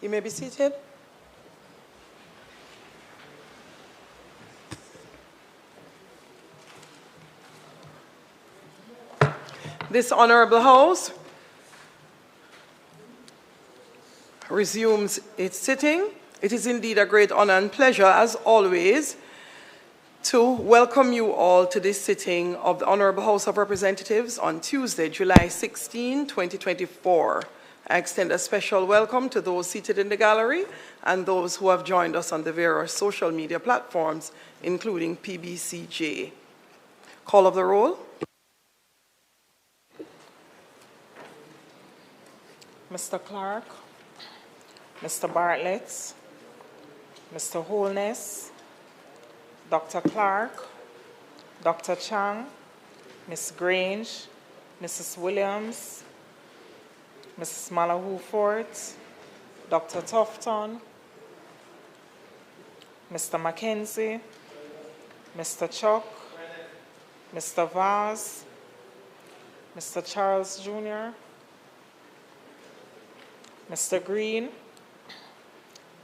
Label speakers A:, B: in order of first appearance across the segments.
A: You may be seated. This honorable House resumes its sitting. It is indeed a great honor and pleasure, as always, to welcome you all to this sitting of the Honorable House of Representatives on Tuesday, July 16, 2024. I extend a special welcome to those seated in the gallery and those who have joined us on the various social media platforms, including PBCJ. Call of the roll.
B: Mr. Clark, Mr. Bartlett, Mr. Holness, Dr. Clark, Dr. Chang, Ms. Grange, Mrs. Williams, Mrs. Malahoo-Fort, Dr. Tufton, Mr. Mackenzie, Mr. Chuck, Mr. Vaz, Mr. Charles Jr., Mr. Green,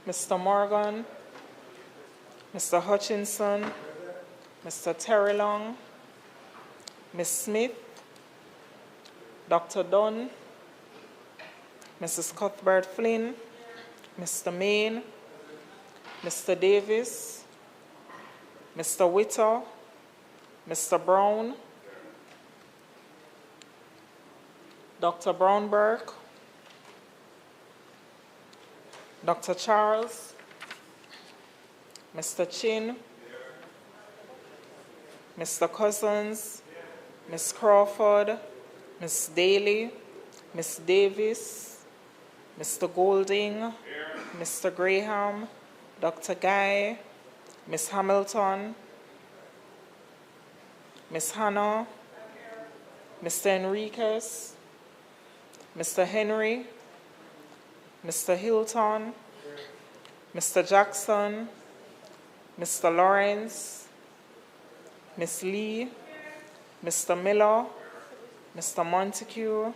B: Mr. Morgan, Mr. Hutchinson, Mr. Terry Long, Ms. Smith, Dr. Dunn, Mrs. Cuthbert Flynn, Mr. Main, Mr. Davis, Mr. Witter, Mr. Brown, Dr. Brownberg, Dr. Charles, Mr. Chin, Mr. Cousins, Ms. Crawford, Ms. Daly, Ms. Davis, Mr. Golding, Mr. Graham, Dr. Guy, Ms. Hamilton, Ms. Hannah, Mr. Enriquez, Mr. Henry, Mr. Hilton, Mr. Jackson, Mr. Lawrence, Ms. Lee, Mr. Miller, Mr. Montague,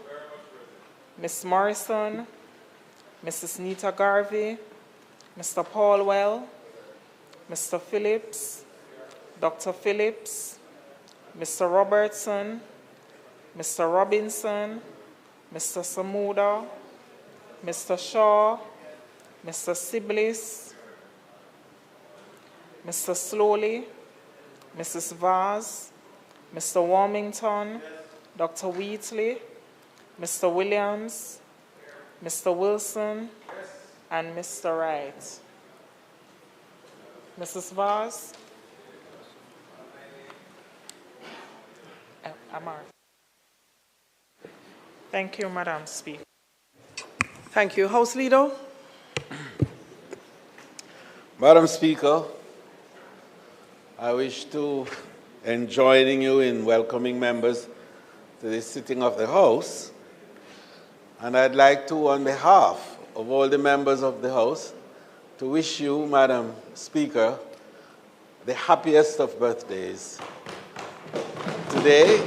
B: Ms. Morrison, Mrs. Nita Garvey, Mr. Paulwell, Mr. Phillips, Dr. Phillips, Mr. Robertson, Mr. Robinson, Mr. Samuda, Mr. Shaw, Mr. Siblis, Mr. Slowly, Mrs. Vaz, Mr. Warmington, Dr. Wheatley, Mr. Williams, Mr. Wilson, and Mr. Wright. Mrs. Vaz? Amar. Thank you, Madam Speaker.
A: Thank you. House Leader.
C: Madam Speaker, I wish to join you in welcoming members to this sitting of the House. And I'd like to, on behalf of all the members of the House, to wish you, Madam Speaker, the happiest of birthdays today.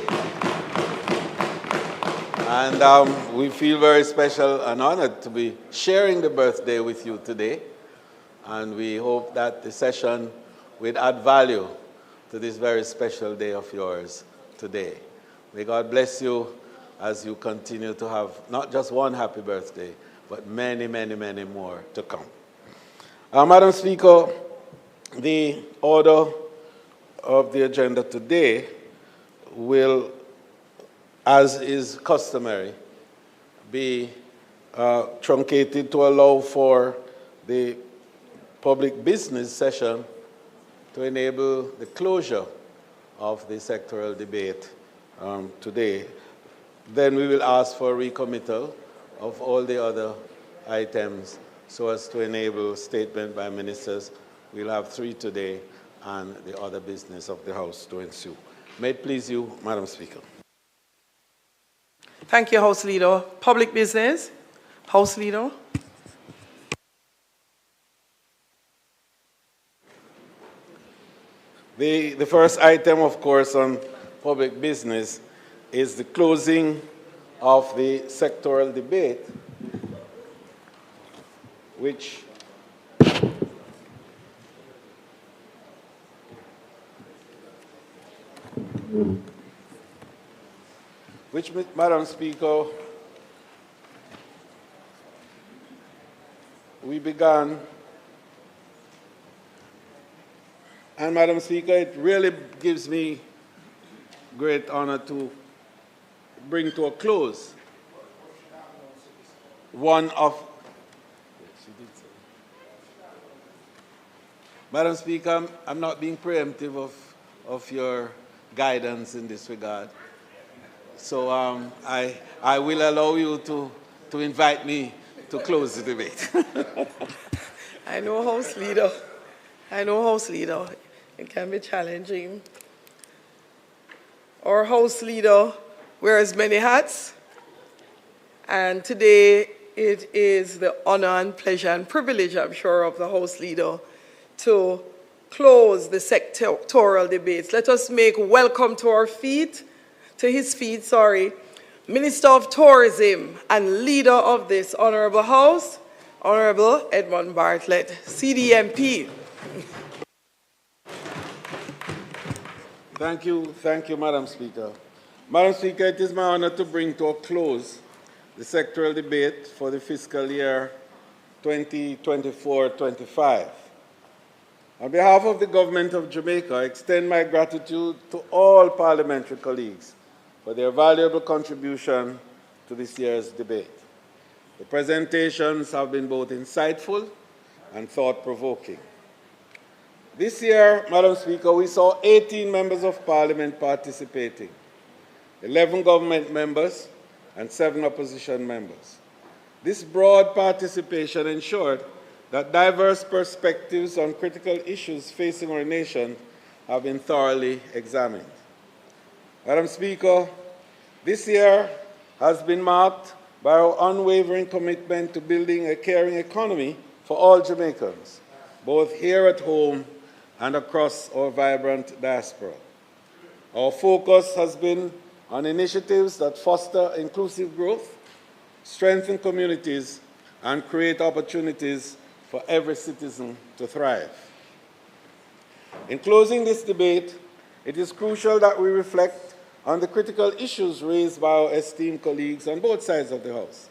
C: And we feel very special and honored to be sharing the birthday with you today. And we hope that the session will add value to this very special day of yours today. May God bless you as you continue to have not just one happy birthday, but many, many, many more to come. Madam Speaker, the order of the agenda today will, as is customary, be truncated to allow for the public business session to enable the closure of the sectoral debate today. Then we will ask for recommittal of all the other items so as to enable statement by ministers. We'll have 3 today and the other business of the House to ensue. May it please you, Madam Speaker.
A: Thank you, House Leader. Public business. House Leader.
C: The first item, of course, on public business is the closing of the sectoral debate, which Madam Speaker, we began. And Madam Speaker, it really gives me great honor to bring to a close one of, Madam Speaker, I'm not being preemptive of your guidance in this regard. So I will allow you to invite me to close the debate.
A: I know, House Leader. House Leader. It can be challenging. Our House Leader wears many hats, and today it is the honor and pleasure and privilege, I'm sure, of the House Leader to close the sectoral debates. Let us make welcome to his feet, Minister of Tourism and leader of this Honorable House, Honorable Edmund Bartlett, CDMP.
C: Thank you, Madam Speaker. Madam Speaker, it is my honor to bring to a close the sectoral debate for the fiscal year 2024-25. On behalf of the Government of Jamaica, I extend my gratitude to all parliamentary colleagues for their valuable contribution to this year's debate. The presentations have been both insightful and thought-provoking. This year, Madam Speaker, we saw 18 members of Parliament participating, 11 government members and 7 opposition members. This broad participation ensured that diverse perspectives on critical issues facing our nation have been thoroughly examined. Madam Speaker, this year has been marked by our unwavering commitment to building a caring economy for all Jamaicans, both here at home and across our vibrant diaspora. Our focus has been on initiatives that foster inclusive growth, strengthen communities, and create opportunities for every citizen to thrive. In closing this debate, it is crucial that we reflect on the critical issues raised by our esteemed colleagues on both sides of the House.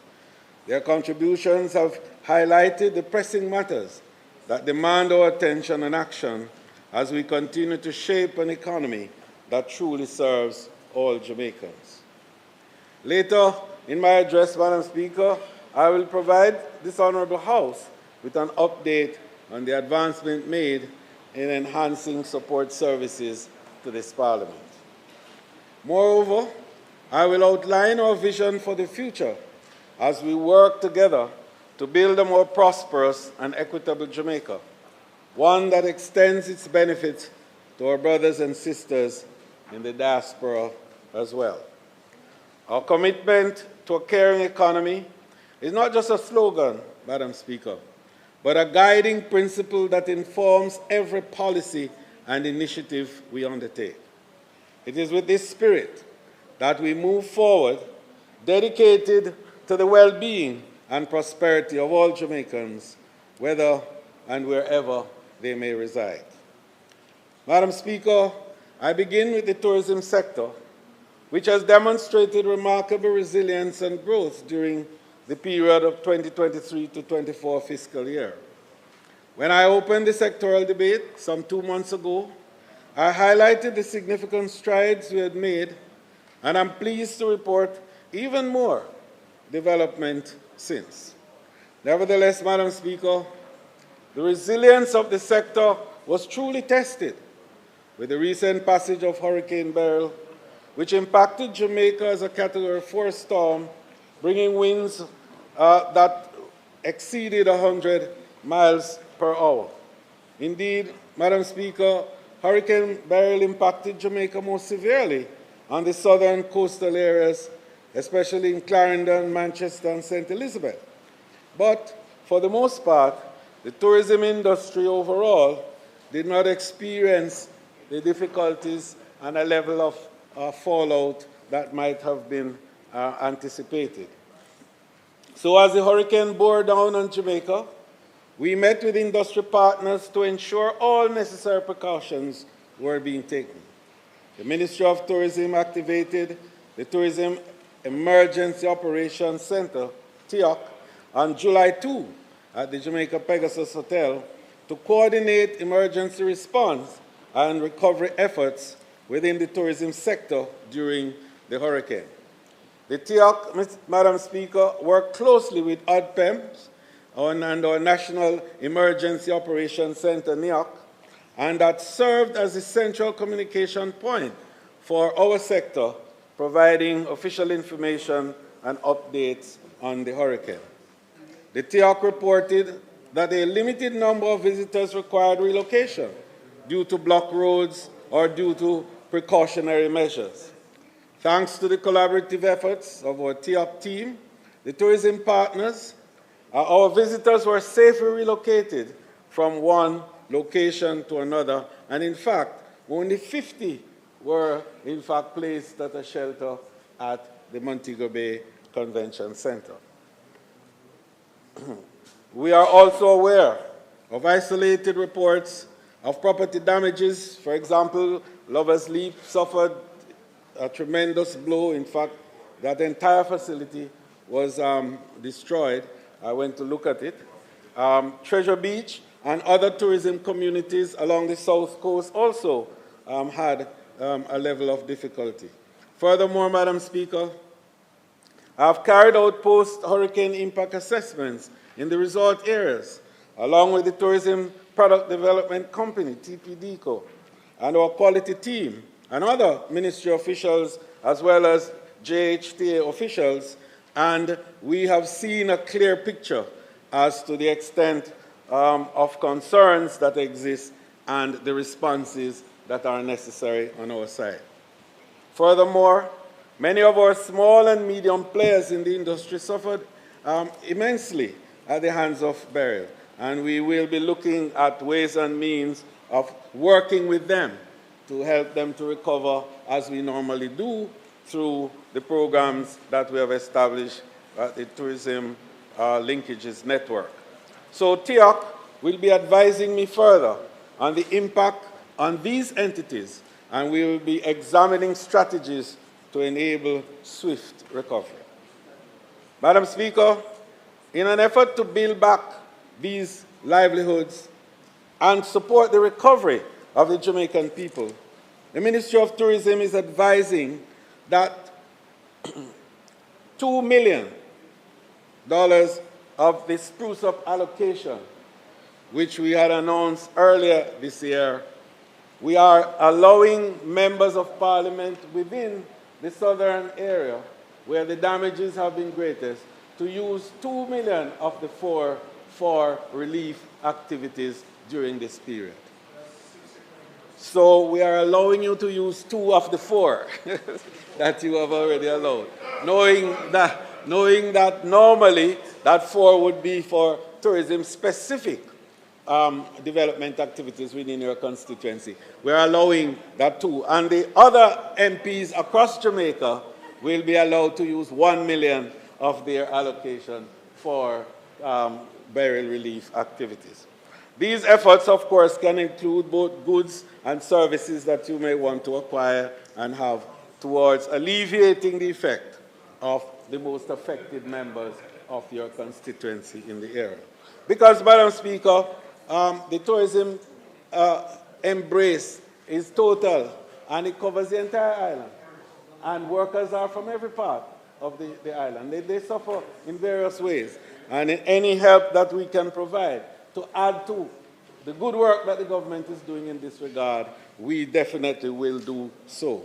C: Their contributions have highlighted the pressing matters that demand our attention and action as we continue to shape an economy that truly serves all Jamaicans. Later in my address, Madam Speaker, I will provide this Honourable House with an update on the advancement made in enhancing support services to this Parliament. Moreover, I will outline our vision for the future as we work together to build a more prosperous and equitable Jamaica, one that extends its benefits to our brothers and sisters in the diaspora as well. Our commitment to a caring economy is not just a slogan, Madam Speaker, but a guiding principle that informs every policy and initiative we undertake. It is with this spirit that we move forward, dedicated to the well-being and prosperity of all Jamaicans, whether and wherever they may reside. Madam Speaker, I begin with the tourism sector, which has demonstrated remarkable resilience and growth during the period of 2023 to 24 fiscal year. When I opened the sectoral debate some 2 months ago, I highlighted the significant strides we had made, and I'm pleased to report even more development since. Nevertheless, Madam Speaker, the resilience of the sector was truly tested with the recent passage of Hurricane Beryl, which impacted Jamaica as a Category 4 storm, bringing winds that exceeded 100 miles per hour. Indeed, Madam Speaker, Hurricane Beryl impacted Jamaica most severely on the southern coastal areas, especially in Clarendon, Manchester, and St. Elizabeth. But for the most part, the tourism industry overall did not experience the difficulties and a level of fallout that might have been anticipated. So as the hurricane bore down on Jamaica, we met with industry partners to ensure all necessary precautions were being taken. The Ministry of Tourism activated the Tourism Emergency Operations Center, TEOC, on July 2 at the Jamaica Pegasus Hotel to coordinate emergency response and recovery efforts within the tourism sector during the hurricane. The TEOC, Madam Speaker, worked closely with ODPEMS and our National Emergency Operations Center, NEOC, and that served as a central communication point for our sector, providing official information and updates on the hurricane. The TEOC reported that a limited number of visitors required relocation due to blocked roads or due to precautionary measures. Thanks to the collaborative efforts of our TEOC team, the tourism partners, our visitors were safely relocated from one location to another, and in fact, only 50 were in fact placed at a shelter at the Montego Bay Convention Center. We are also aware of isolated reports of property damages. For example, Lover's Leap suffered a tremendous blow. In fact, that entire facility was destroyed. I went to look at it. Treasure Beach and other tourism communities along the south coast also had a level of difficulty. Furthermore, Madam Speaker, I have carried out post-hurricane impact assessments in the resort areas, along with the Tourism Product Development Company, TPDCO, and our quality team, and other ministry officials, as well as JHTA officials, and we have seen a clear picture as to the extent of concerns that exist and the responses that are necessary on our side. Furthermore, many of our small and medium players in the industry suffered immensely at the hands of burial, and we will be looking at ways and means of working with them to help them to recover as we normally do through the programs that we have established at the Tourism Linkages Network. So TEOC will be advising me further on the impact on these entities, and we will be examining strategies to enable swift recovery. Madam Speaker, in an effort to build back these livelihoods and support the recovery of the Jamaican people, the Ministry of Tourism is advising that $2 million of the Spruce Up allocation, which we had announced earlier this year, we are allowing members of Parliament within the southern area, where the damages have been greatest, to use $2 million of the 4 for relief activities during this period. So we are allowing you to use 2 of the 4 that you have already allowed, knowing that normally that 4 would be for tourism-specific development activities within your constituency. We're allowing that 2. And the other MPs across Jamaica will be allowed to use $1 million of their allocation for burial relief activities. These efforts, of course, can include both goods and services that you may want to acquire and have towards alleviating the effect of the most affected members of your constituency in the area. Because, Madam Speaker, the tourism embrace is total, and it covers the entire island. And workers are from every part of the island. They suffer in various ways. And in any help that we can provide to add to the good work that the government is doing in this regard, we definitely will do so.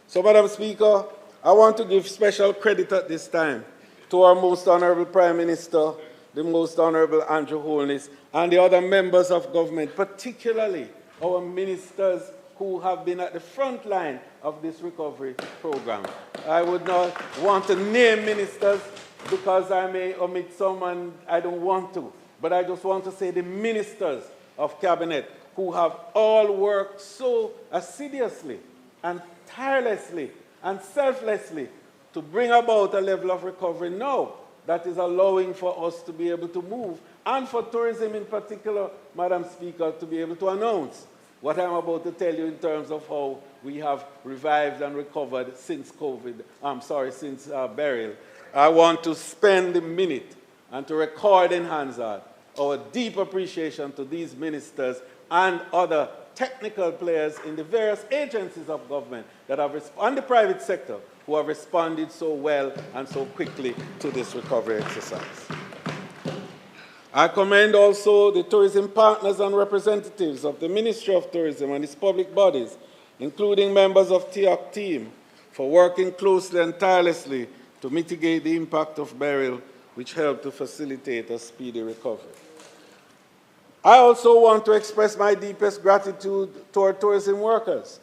C: So, Madam Speaker, I want to give special credit at this time to our Most Honorable Prime Minister, the Most Honorable Andrew Holness, and the other members of government, particularly our ministers who have been at the front line of this recovery program. I would not want to name ministers because I may omit someone I don't want to, but I just want to say the ministers of cabinet who have all worked so assiduously and tirelessly and selflessly to bring about a level of recovery now that is allowing for us to be able to move and for tourism in particular, Madam Speaker, to be able to announce what I'm about to tell you in terms of how we have revived and recovered since since burial. I want to spend a minute and to record in Hansard our deep appreciation to these ministers and other technical players in the various agencies of government that have and the private sector who have responded so well and so quickly to this recovery exercise. I commend also the tourism partners and representatives of the Ministry of Tourism and its public bodies, including members of TIOC team, for working closely and tirelessly to mitigate the impact of burial, which helped to facilitate a speedy recovery. I also want to express my deepest gratitude to our tourism workers,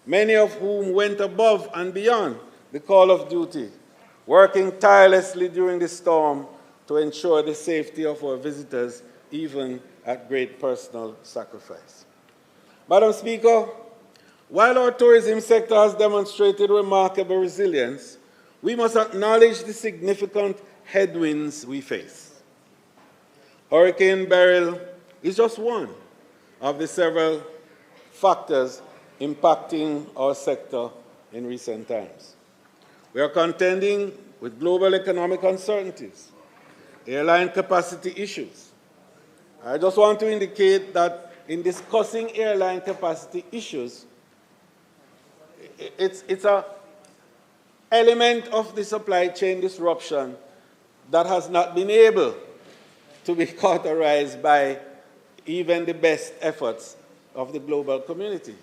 C: many of whom went above and beyond the call of duty, working tirelessly during the storm to ensure the safety of our visitors, even at great personal sacrifice. Madam Speaker, while our tourism sector has demonstrated remarkable resilience, we must acknowledge the significant headwinds we face. Hurricane Beryl is just one of the several factors impacting our sector in recent times. We are contending with global economic uncertainties, airline capacity issues. I just want to indicate that in discussing airline capacity issues, it's an element of the supply chain disruption that has not been able to be cauterized by even the best efforts of the global community.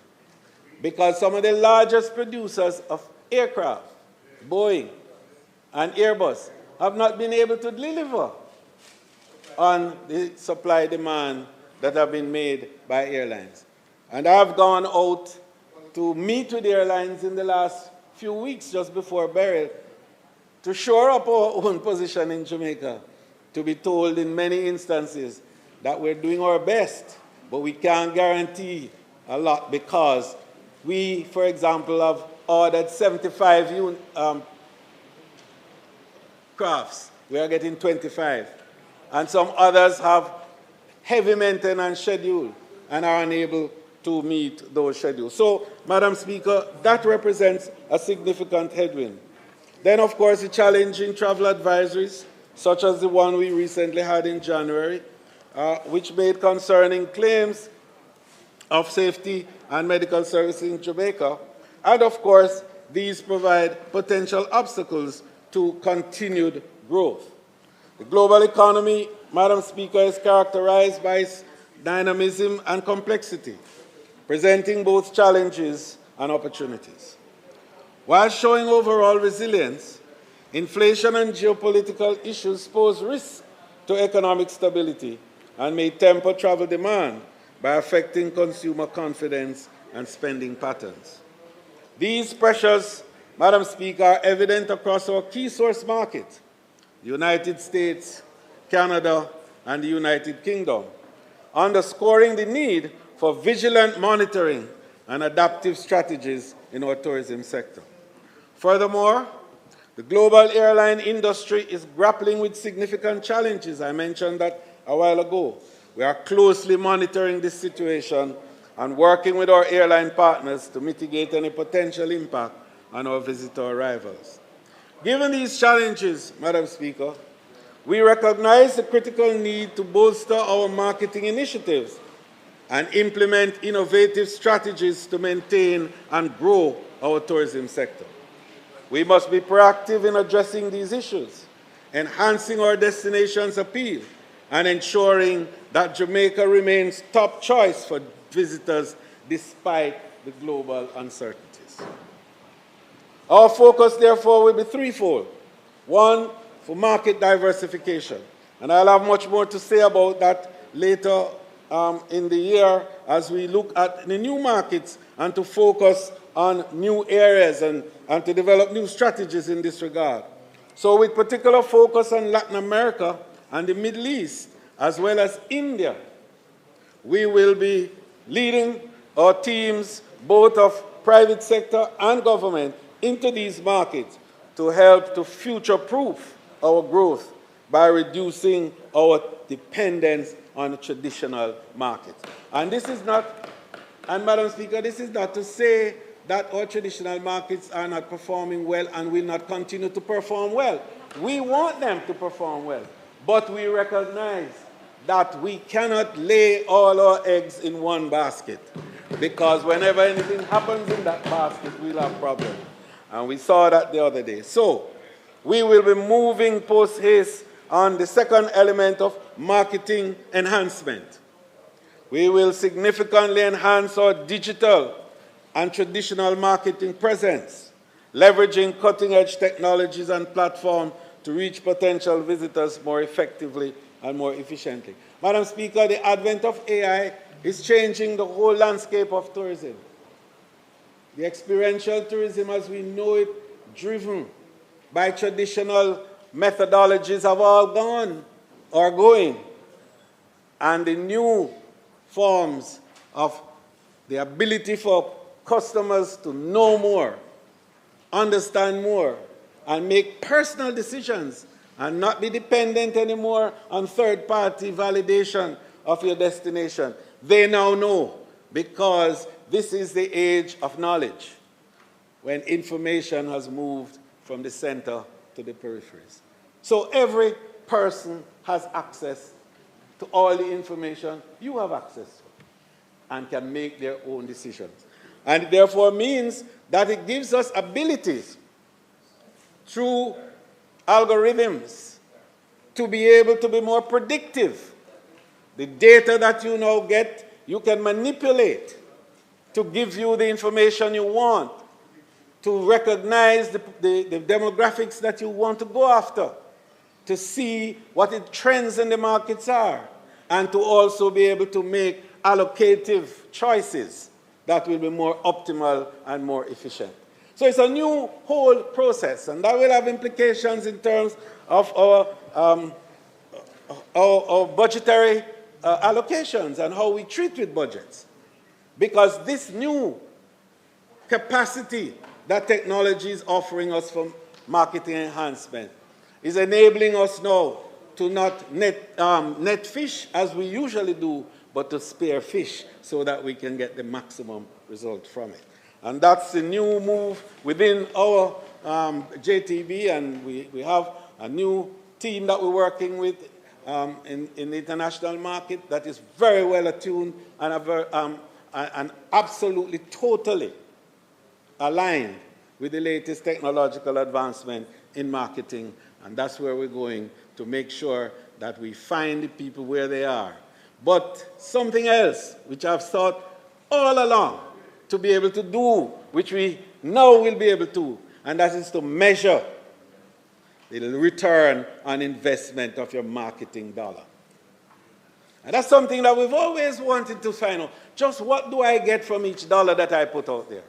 C: Because some of the largest producers of aircraft, Boeing and Airbus, have not been able to deliver on the supply demand that have been made by airlines. And I've gone out to meet with the airlines in the last few weeks just before burial to shore up our own position in Jamaica, to be told in many instances that we're doing our best, but we can't guarantee a lot because we, for example, have ordered 75 crafts. We are getting 25. And some others have heavy maintenance schedule and are unable to meet those schedules. So, Madam Speaker, that represents a significant headwind. Then, of course, the challenging travel advisories, such as the one we recently had in January, which made concerning claims of safety and medical services in Jamaica. And, of course, these provide potential obstacles to continued growth. The global economy, Madam Speaker, is characterized by its dynamism and complexity, presenting both challenges and opportunities. While showing overall resilience, inflation and geopolitical issues pose risks to economic stability and may temper travel demand by affecting consumer confidence and spending patterns. These pressures, Madam Speaker, are evident across our key source markets, the United States, Canada, and the United Kingdom, underscoring the need for vigilant monitoring and adaptive strategies in our tourism sector. Furthermore, the global airline industry is grappling with significant challenges. I mentioned that a while ago. We are closely monitoring this situation and working with our airline partners to mitigate any potential impact on our visitor arrivals. Given these challenges, Madam Speaker, we recognize the critical need to bolster our marketing initiatives and implement innovative strategies to maintain and grow our tourism sector. We must be proactive in addressing these issues, enhancing our destination's appeal, and ensuring that Jamaica remains top choice for visitors despite the global uncertainties. Our focus, therefore, will be threefold. One, for market diversification. And I'll have much more to say about that later in the year as we look at the new markets and to focus on new areas and to develop new strategies in this regard. So with particular focus on Latin America and the Middle East, as well as India, we will be leading our teams, both of private sector and government, into these markets to help to future-proof our growth by reducing our dependence on the traditional markets. And this is not, and Madam Speaker, this is not to say that our traditional markets are not performing well and will not continue to perform well. We want them to perform well, but we recognize that we cannot lay all our eggs in one basket, because whenever anything happens in that basket, we'll have problems. And we saw that the other day. So we will be moving post-haste on the second element of marketing enhancement. We will significantly enhance our digital and traditional marketing presence, leveraging cutting-edge technologies and platforms to reach potential visitors more effectively and more efficiently. Madam Speaker, the advent of AI is changing the whole landscape of tourism. The experiential tourism as we know it, driven by traditional methodologies, have all gone or going. And the new forms of the ability for customers to know more, understand more, and make personal decisions and not be dependent anymore on third-party validation of your destination. They now know, because this is the age of knowledge, when information has moved from the center to the peripheries. So every person has access to all the information you have access to and can make their own decisions. And it therefore means that it gives us abilities through algorithms to be able to be more predictive. The data that you now get, you can manipulate to give you the information you want, to recognize the demographics that you want to go after, to see what the trends in the markets are, and to also be able to make allocative choices that will be more optimal and more efficient. So it's a new whole process, and that will have implications in terms of our budgetary allocations and how we treat with budgets. Because this new capacity that technology is offering us for marketing enhancement is enabling us now to not net fish as we usually do, but to spear fish so that we can get the maximum result from it. And that's the new move within our JTB, and we have a new team that we're working with in the international market that is very well attuned and absolutely, totally aligned with the latest technological advancement in marketing. And that's where we're going to make sure that we find the people where they are. But something else, which I've thought all along to be able to do, which we now will be able to, and that is to measure the return on investment of your marketing dollar. And that's something that we've always wanted to find out. Just what do I get from each dollar that I put out there?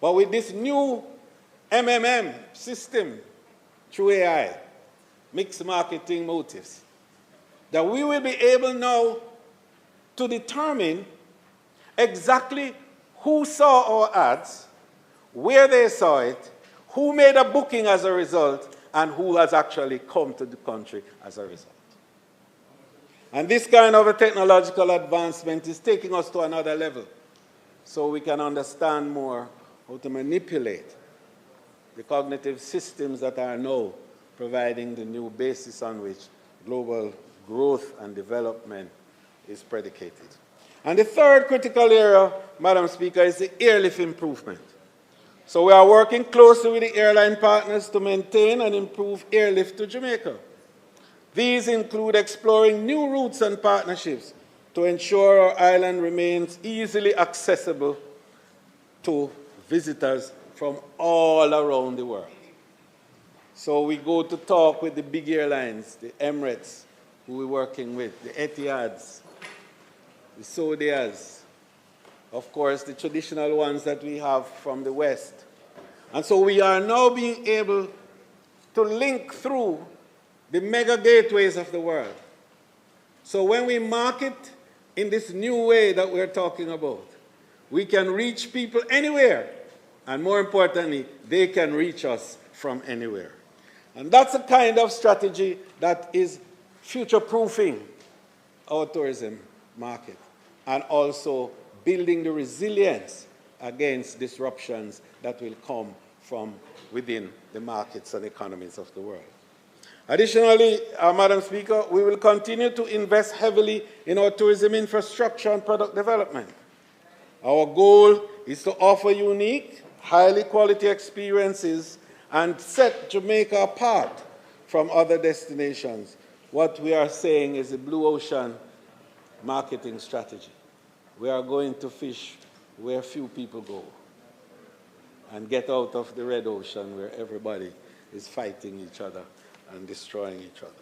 C: But with this new MMM system through AI, mixed marketing motives, that we will be able now to determine exactly who saw our ads, where they saw it, who made a booking as a result, and who has actually come to the country as a result. And this kind of a technological advancement is taking us to another level, so we can understand more how to manipulate the cognitive systems that are now providing the new basis on which global growth and development is predicated. And the third critical area, Madam Speaker, is the airlift improvement. So we are working closely with the airline partners to maintain and improve airlift to Jamaica. These include exploring new routes and partnerships to ensure our island remains easily accessible to visitors from all around the world. So we go to talk with the big airlines, the Emirates, who we're working with, the Etihads, the Saudias, of course, the traditional ones that we have from the West. And so we are now being able to link through the mega gateways of the world. So when we market in this new way that we're talking about, we can reach people anywhere, and more importantly, they can reach us from anywhere. And that's a kind of strategy that is future-proofing our tourism market and also building the resilience against disruptions that will come from within the markets and economies of the world. Additionally, Madam Speaker, we will continue to invest heavily in our tourism infrastructure and product development. Our goal is to offer unique, highly quality experiences and set Jamaica apart from other destinations. What we are saying is a blue ocean marketing strategy. We are going to fish where few people go and get out of the red ocean where everybody is fighting each other and destroying each other.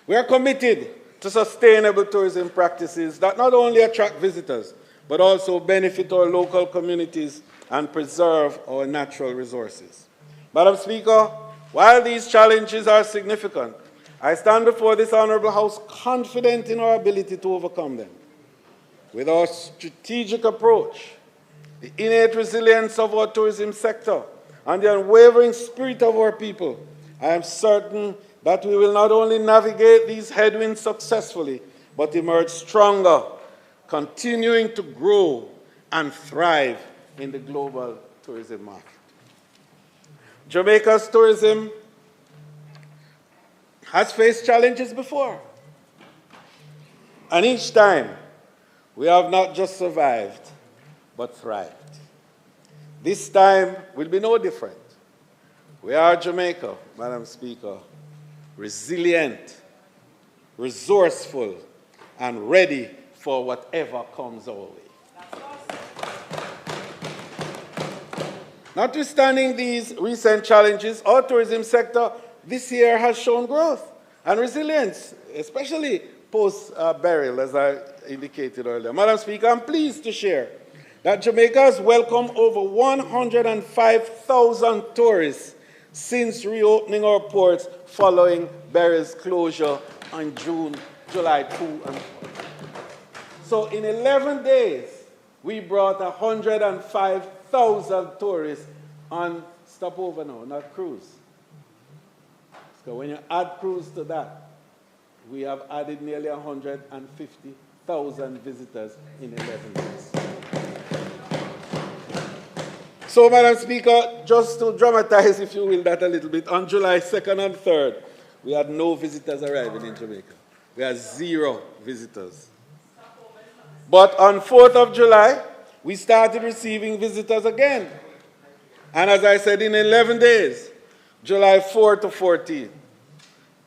C: We are committed to sustainable tourism practices that not only attract visitors, but also benefit our local communities and preserve our natural resources. Madam Speaker, while these challenges are significant, I stand before this Honourable House confident in our ability to overcome them. With our strategic approach, the innate resilience of our tourism sector, and the unwavering spirit of our people, I am certain that we will not only navigate these headwinds successfully, but emerge stronger, continuing to grow and thrive in the global tourism market. Jamaica's tourism has faced challenges before. And each time, we have not just survived, but thrived. This time will be no different. We are Jamaica, Madam Speaker, resilient, resourceful, and ready for whatever comes our way. Notwithstanding these recent challenges, our tourism sector this year has shown growth and resilience, especially post-burial, as I indicated earlier. Madam Speaker, I'm pleased to share that Jamaica has welcomed over 105,000 tourists since reopening our ports following burial's closure on July 2 and 4. So in 11 days, we brought 105,000 tourists on stopover now, not cruise. So when you add cruise to that, we have added nearly 150,000 visitors in 11 days. So, Madam Speaker, just to dramatize, if you will, that a little bit, on July 2nd and 3rd, we had no visitors arriving in Jamaica. We had 0 visitors. But on 4th of July, we started receiving visitors again. And as I said, in 11 days, July 4 to 14,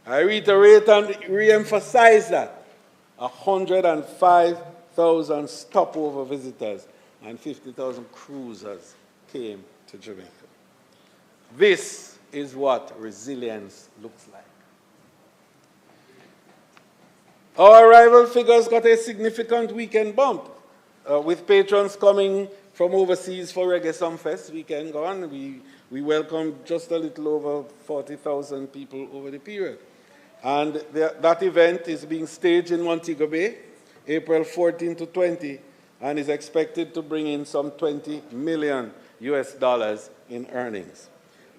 C: I reiterate and re-emphasize that 105,000 stopover visitors and 50,000 cruisers came to Jamaica. This is what resilience looks like. Our arrival figures got a significant weekend bump, with patrons coming from overseas for Reggae Sumfest weekend gone. We welcomed just a little over 40,000 people over the period. And that event is being staged in Montego Bay, April 14 to 20, and is expected to bring in some $20 million in earnings.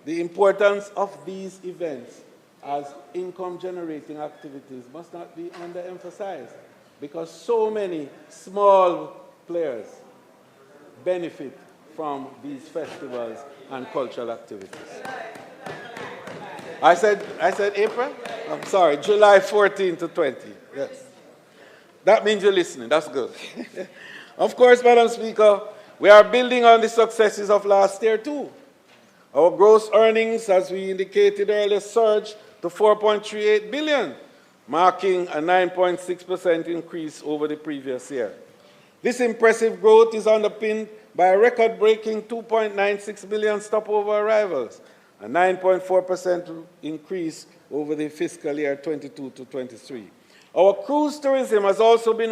C: The importance of these events as income-generating activities must not be underemphasized, because so many small players benefit from these festivals and cultural activities. I said April? I'm sorry, July 14 to 20. Yes. That means you're listening. That's good. Of course, Madam Speaker, we are building on the successes of last year too. Our gross earnings, as we indicated earlier, surged to $4.38 billion, marking a 9.6% increase over the previous year. This impressive growth is underpinned by a record-breaking 2.96 million stopover arrivals, a 9.4% increase over the fiscal year 22 to 23. Our cruise tourism has also been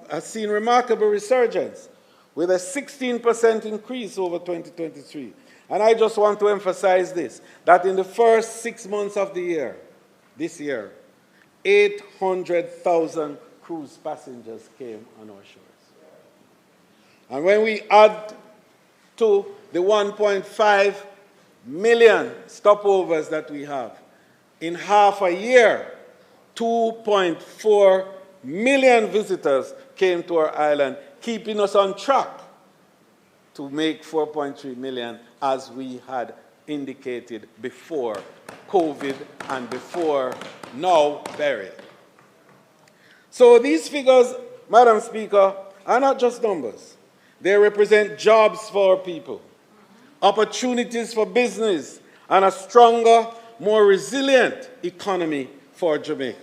C: has seen remarkable resurgence, with a 16% increase over 2023. And I just want to emphasize this, that in the first 6 months of the year, this year, 800,000 cruise passengers came on our shores. And when we add to the $1.5 million stopovers that we have. In half a year, 2.4 million visitors came to our island, keeping us on track to make 4.3 million as we had indicated before COVID and before now burial. So these figures, Madam Speaker, are not just numbers. They represent jobs for our people, opportunities for business, and a stronger, more resilient economy for Jamaica.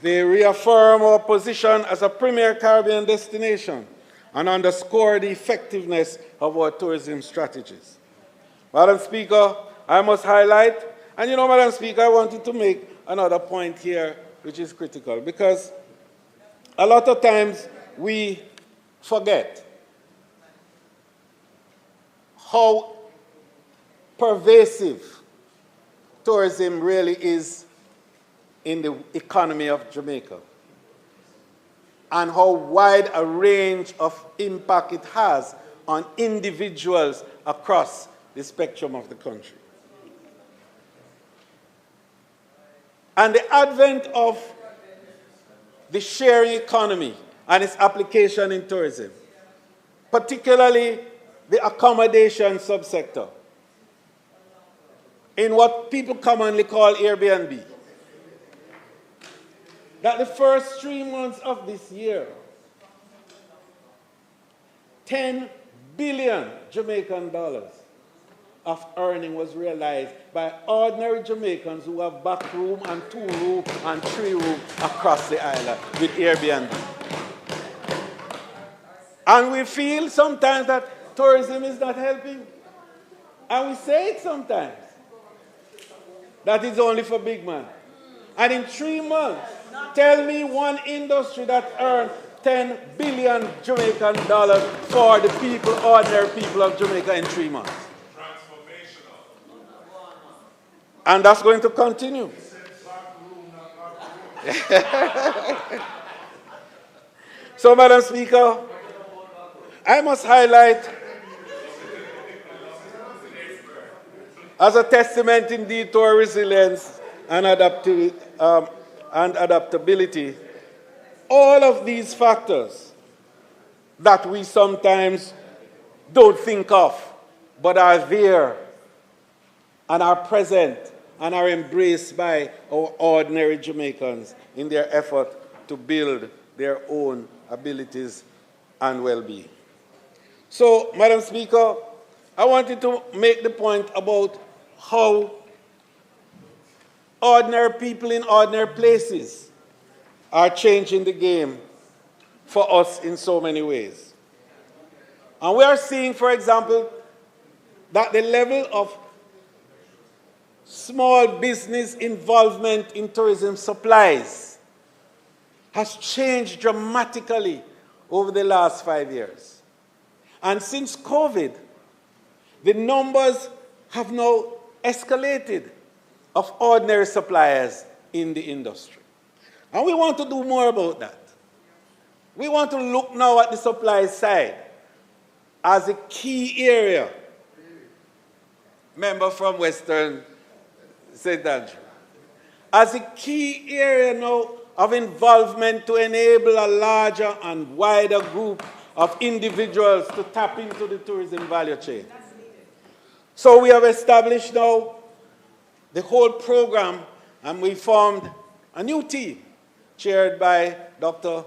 C: They reaffirm our position as a premier Caribbean destination and underscore the effectiveness of our tourism strategies. Madam Speaker, I must highlight, and you know, Madam Speaker, I wanted to make another point here which is critical, because a lot of times we forget how pervasive tourism really is in the economy of Jamaica, and how wide a range of impact it has on individuals across the spectrum of the country. And the advent of the sharing economy and its application in tourism, particularly the accommodation subsector, in what people commonly call Airbnb, that the first 3 months of this year, 10 billion Jamaican dollars of earning was realized by ordinary Jamaicans who have back room and 2 room and 3 room across the island with Airbnb. And we feel sometimes that tourism is not helping. And we say it sometimes, that it's only for big men. And in 3 months, tell me one industry that earned 10 billion Jamaican dollars for the people, ordinary people of Jamaica in 3 months. And that's going to continue. So, Madam Speaker, I must highlight, as a testament indeed to our resilience and adaptability, all of these factors that we sometimes don't think of, but are there and are present and are embraced by our ordinary Jamaicans in their effort to build their own abilities and well-being. So, Madam Speaker, I wanted to make the point about how ordinary people in ordinary places are changing the game for us in so many ways. And we are seeing, for example, that the level of small business involvement in tourism supplies has changed dramatically over the last 5 years. And since COVID, the numbers have now escalated of ordinary suppliers in the industry. And we want to do more about that. We want to look now at the supply side as a key area. Member from Western St. Andrew. As a key area now of involvement to enable a larger and wider group of individuals to tap into the tourism value chain. So we have established now the whole program, and we formed a new team chaired by Dr.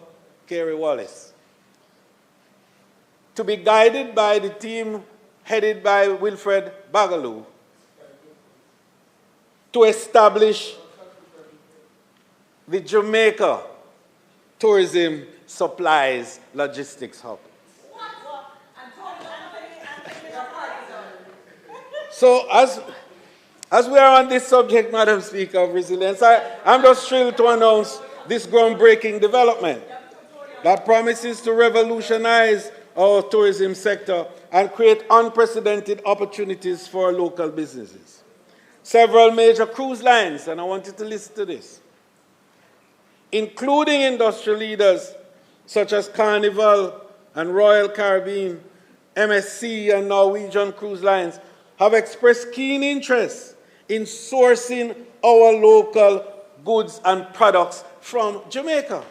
C: Kerry Wallace, to be guided by the team headed by Wilfred Bagaloo, to establish the Jamaica Tourism Supplies Logistics Hub. So as we are on this subject, Madam Speaker, of resilience, I'm just thrilled to announce this groundbreaking development that promises to revolutionize our tourism sector and create unprecedented opportunities for local businesses. Several major cruise lines, and I want you to listen to this, including industrial leaders such as Carnival and Royal Caribbean, MSC and Norwegian Cruise Lines, have expressed keen interest in sourcing our local goods and products from Jamaica.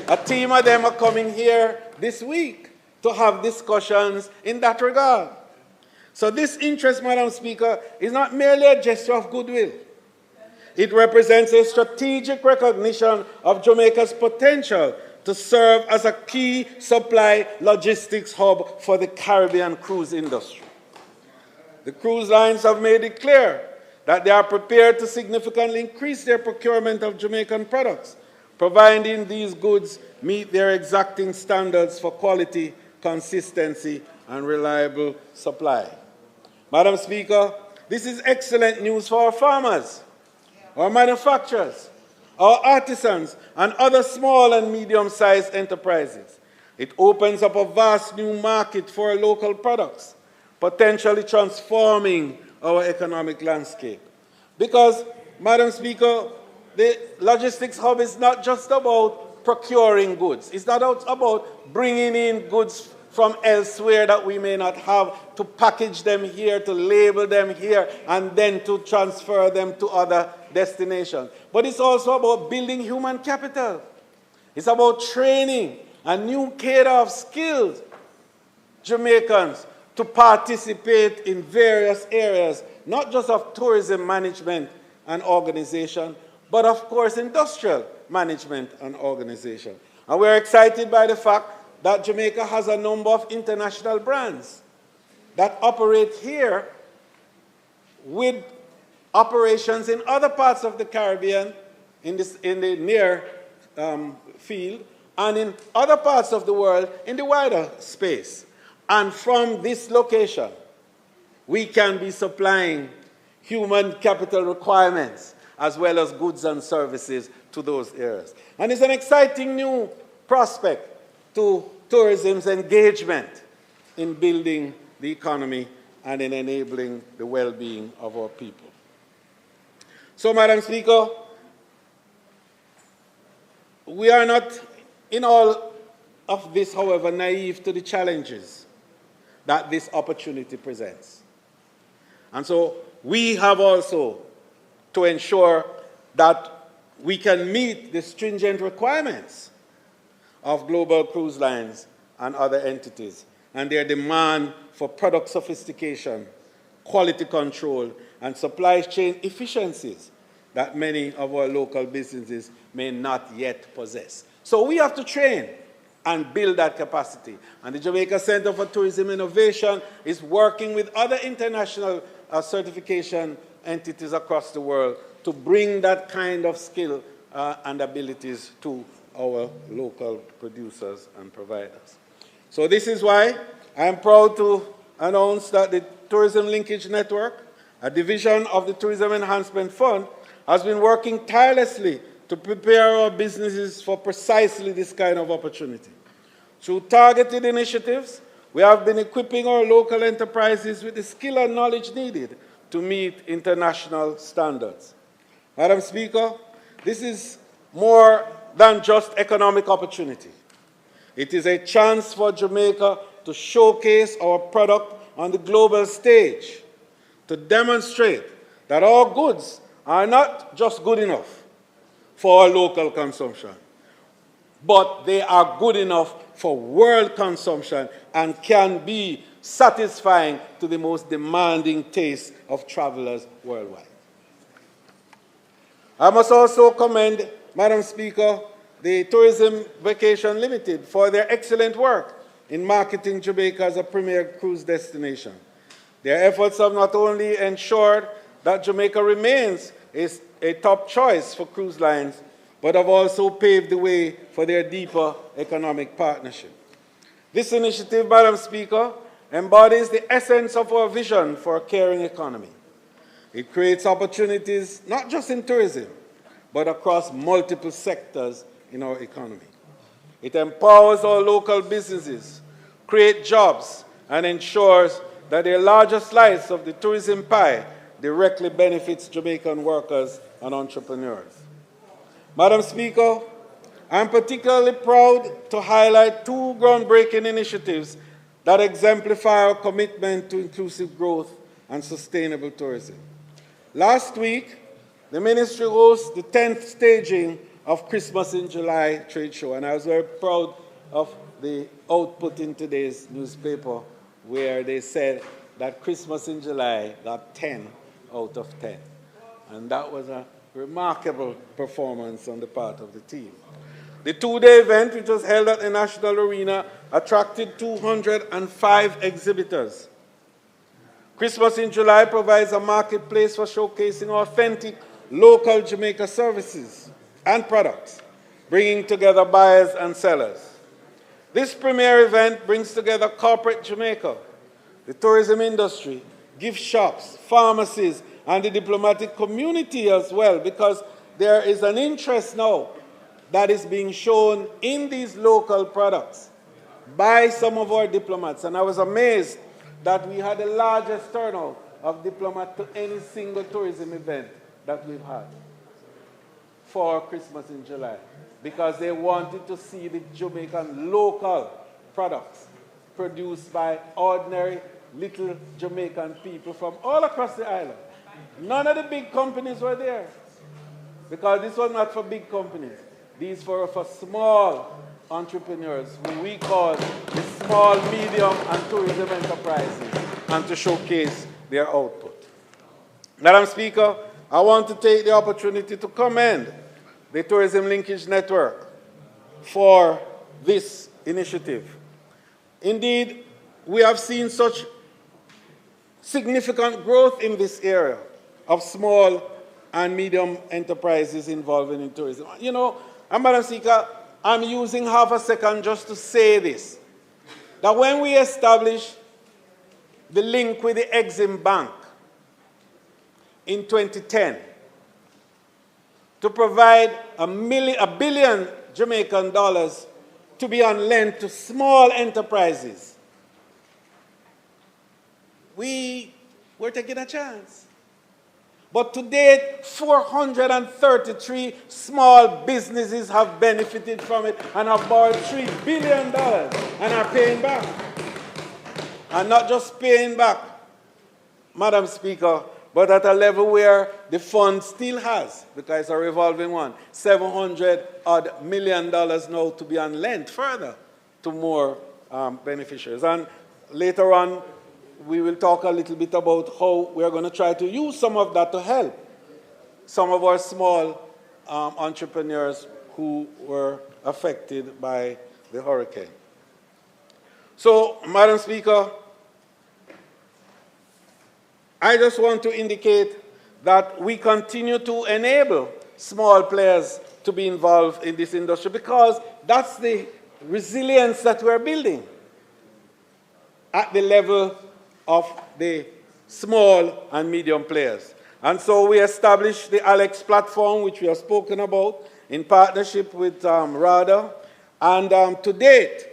C: A team of them are coming here this week to have discussions in that regard. So this interest, Madam Speaker, is not merely a gesture of goodwill. It represents a strategic recognition of Jamaica's potential to serve as a key supply logistics hub for the Caribbean cruise industry. The cruise lines have made it clear that they are prepared to significantly increase their procurement of Jamaican products, providing these goods meet their exacting standards for quality, consistency, and reliable supply. Madam Speaker, this is excellent news for our farmers, our manufacturers, our artisans, and other small and medium-sized enterprises. It opens up a vast new market for our local products, potentially transforming our economic landscape. Because, Madam Speaker, the logistics hub is not just about procuring goods. It's not about bringing in goods from elsewhere that we may not have, to package them here, to label them here, and then to transfer them to other destinations. But it's also about building human capital. It's about training a new cadre of skilled Jamaicans to participate in various areas, not just of tourism management and organization, but of course industrial management and organization. And we're excited by the fact that Jamaica has a number of international brands that operate here with operations in other parts of the Caribbean, in the near field, and in other parts of the world in the wider space. And from this location, we can be supplying human capital requirements as well as goods and services to those areas. And it's an exciting new prospect to tourism's engagement in building the economy and in enabling the well-being of our people. So, Madam Speaker, we are not in all of this, however, naive to the challenges that this opportunity presents. And so we have also to ensure that we can meet the stringent requirements of global cruise lines and other entities, and their demand for product sophistication, quality control, and supply chain efficiencies that many of our local businesses may not yet possess. So we have to train and build that capacity. And the Jamaica Center for Tourism Innovation is working with other international certification entities across the world to bring that kind of skill and abilities to our local producers and providers. So this is why I am proud to announce that the Tourism Linkage Network, a division of the Tourism Enhancement Fund, has been working tirelessly to prepare our businesses for precisely this kind of opportunity. Through targeted initiatives, we have been equipping our local enterprises with the skill and knowledge needed to meet international standards. Madam Speaker, this is more than just economic opportunity. It is a chance for Jamaica to showcase our product on the global stage, to demonstrate that our goods are not just good enough for our local consumption, but they are good enough for world consumption and can be satisfying to the most demanding tastes of travelers worldwide. I must also commend, Madam Speaker, the Tourism Vacation Limited for their excellent work in marketing Jamaica as a premier cruise destination. Their efforts have not only ensured that Jamaica remains a top choice for cruise lines, but have also paved the way for their deeper economic partnership. This initiative, Madam Speaker, embodies the essence of our vision for a caring economy. It creates opportunities not just in tourism, but across multiple sectors in our economy. It empowers our local businesses, creates jobs, and ensures that a larger slice of the tourism pie directly benefits Jamaican workers and entrepreneurs. Madam Speaker, I am particularly proud to highlight two groundbreaking initiatives that exemplify our commitment to inclusive growth and sustainable tourism. Last week, the ministry hosted the 10th staging of Christmas in July trade show, and I was very proud of the output in today's newspaper where they said that Christmas in July got 10 out of 10. And that was a remarkable performance on the part of the team. The two-day event, which was held at the National Arena, attracted 205 exhibitors. Christmas in July provides a marketplace for showcasing authentic local Jamaica services and products, bringing together buyers and sellers. This premier event brings together corporate Jamaica, the tourism industry, gift shops, pharmacies, and the diplomatic community as well, because there is an interest now that is being shown in these local products by some of our diplomats. And I was amazed that we had the largest turnout of diplomats to any single tourism event that we've had for Christmas in July, because they wanted to see the Jamaican local products produced by ordinary little Jamaican people from all across the island. None of the big companies were there, because this was not for big companies. These were for small entrepreneurs, who we call the small, medium, and tourism enterprises, and to showcase their output. Madam Speaker, I want to take the opportunity to commend the Tourism Linkage Network for this initiative. Indeed, we have seen such significant growth in this area of small and medium enterprises involved in tourism. You know, Madam Speaker, I'm using half a second just to say this, that when we established the link with the Exim Bank in 2010 to provide $1 billion Jamaican dollars to be on lend to small enterprises, we were taking a chance. But to date, 433 small businesses have benefited from it and have borrowed $3 billion and are paying back. And not just paying back, Madam Speaker, but at a level where the fund still has, because it's a revolving one, $700 million now to be on lend further to more beneficiaries. And later on, we will talk a little bit about how we are going to try to use some of that to help some of our small entrepreneurs who were affected by the hurricane. So, Madam Speaker, I just want to indicate that we continue to enable small players to be involved in this industry, because that's the resilience that we're building at the level of the small and medium players. And so we established the Alex platform, which we have spoken about, in partnership with RADA. And to date,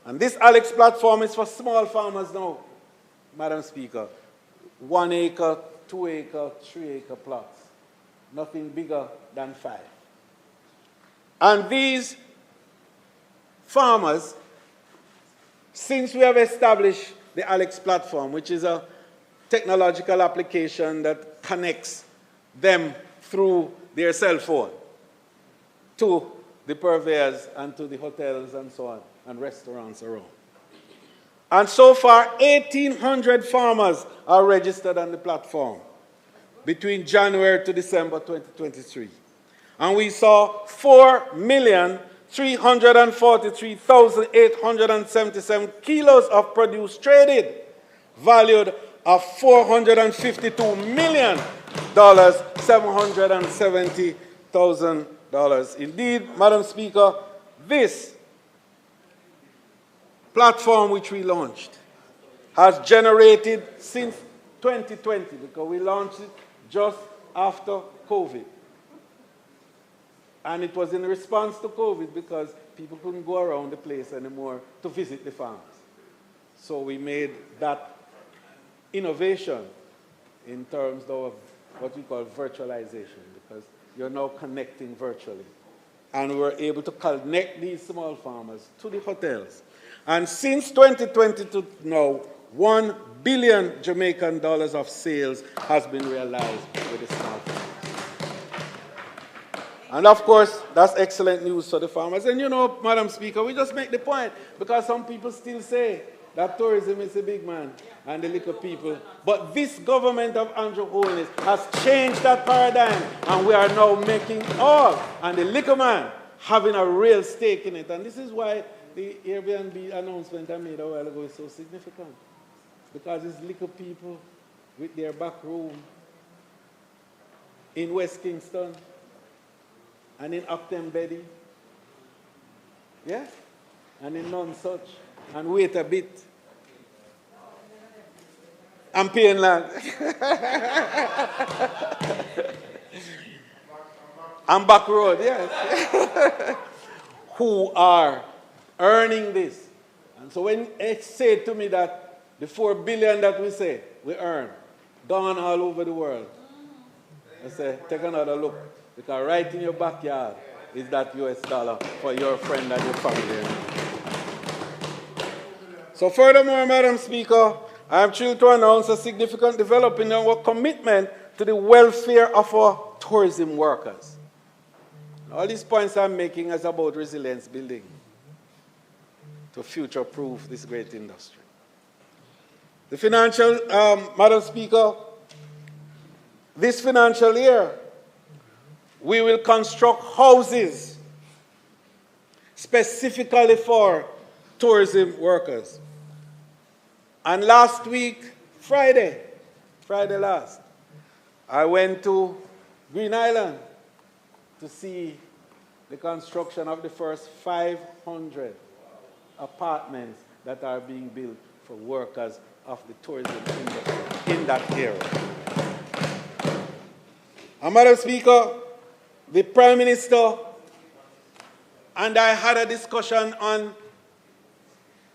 C: and this Alex platform is for small farmers now, Madam Speaker, 1 acre, 2 acre, 3 acre plots, nothing bigger than 5. And these farmers, since we have established the Alex platform, which is a technological application that connects them through their cell phone to the purveyors and to the hotels and so on, and restaurants around. And so far, 1,800 farmers are registered on the platform between January to December 2023. And we saw 4,343,877 kilos of produce traded, valued at $452,770,000. Indeed, Madam Speaker, this platform which we launched has generated since 2020, because we launched it just after COVID. And it was in response to COVID, because people couldn't go around the place anymore to visit the farms. So we made that innovation in terms of what we call virtualization, because you're now connecting virtually. And we were able to connect these small farmers to the hotels. And since 2022 now, $1 billion Jamaican dollars of sales has been realized with the small farmers. And of course, that's excellent news for the farmers. And you know, Madam Speaker, we just make the point because some people still say that tourism is a big man and the little people. But this government of Andrew Holness has changed that paradigm, and we are now making all, and the little man having a real stake in it. And this is why the Airbnb announcement I made a while ago is so significant. Because it's little people with their back room in West Kingston and in Upton Betty, yeah, and in Nonsuch, and wait a bit, and paying land, and back road, yes, who are earning this. And so when it said to me that the $4 billion that we say we earn, gone all over the world, I say, take another look. Because right in your backyard is that US dollar for your friend and your family. So furthermore, Madam Speaker, I am thrilled to announce a significant development in our commitment to the welfare of our tourism workers. All these points I'm making is about resilience building to future-proof this great industry. The financial, Madam Speaker, this financial year, we will construct houses specifically for tourism workers. And last week, Friday last, I went to Green Island to see the construction of the first 500 apartments that are being built for workers of the tourism industry in that area. And Madam Speaker, the Prime Minister and I had a discussion on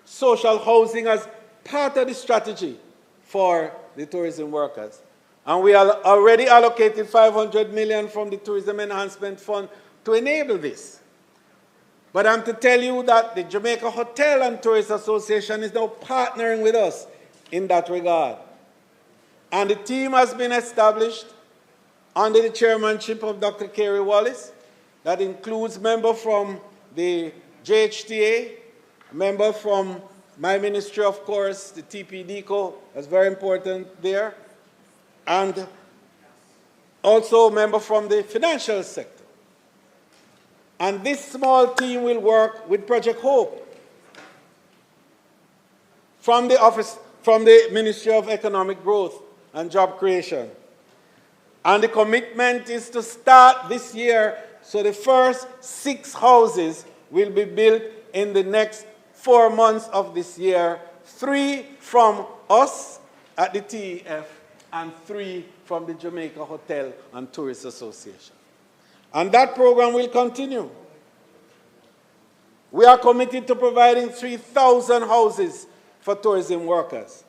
C: social housing as part of the strategy for the tourism workers. And we are already allocated $500 million from the Tourism Enhancement Fund to enable this. But I'm to tell you that the Jamaica Hotel and Tourist Association is now partnering with us in that regard. And the team has been established under the chairmanship of Dr. Kerry Wallace. That includes members from the JHTA, a member from my ministry, of course, the TPDCO, that's very important there, and also a member from the financial sector. And this small team will work with Project Hope from the Ministry of Economic Growth and Job Creation. And the commitment is to start this year, so the first 6 houses will be built in the next 4 months of this year, 3 from us at the TEF and 3 from the Jamaica Hotel and Tourist Association. And that program will continue. We are committed to providing 3,000 houses for tourism workers.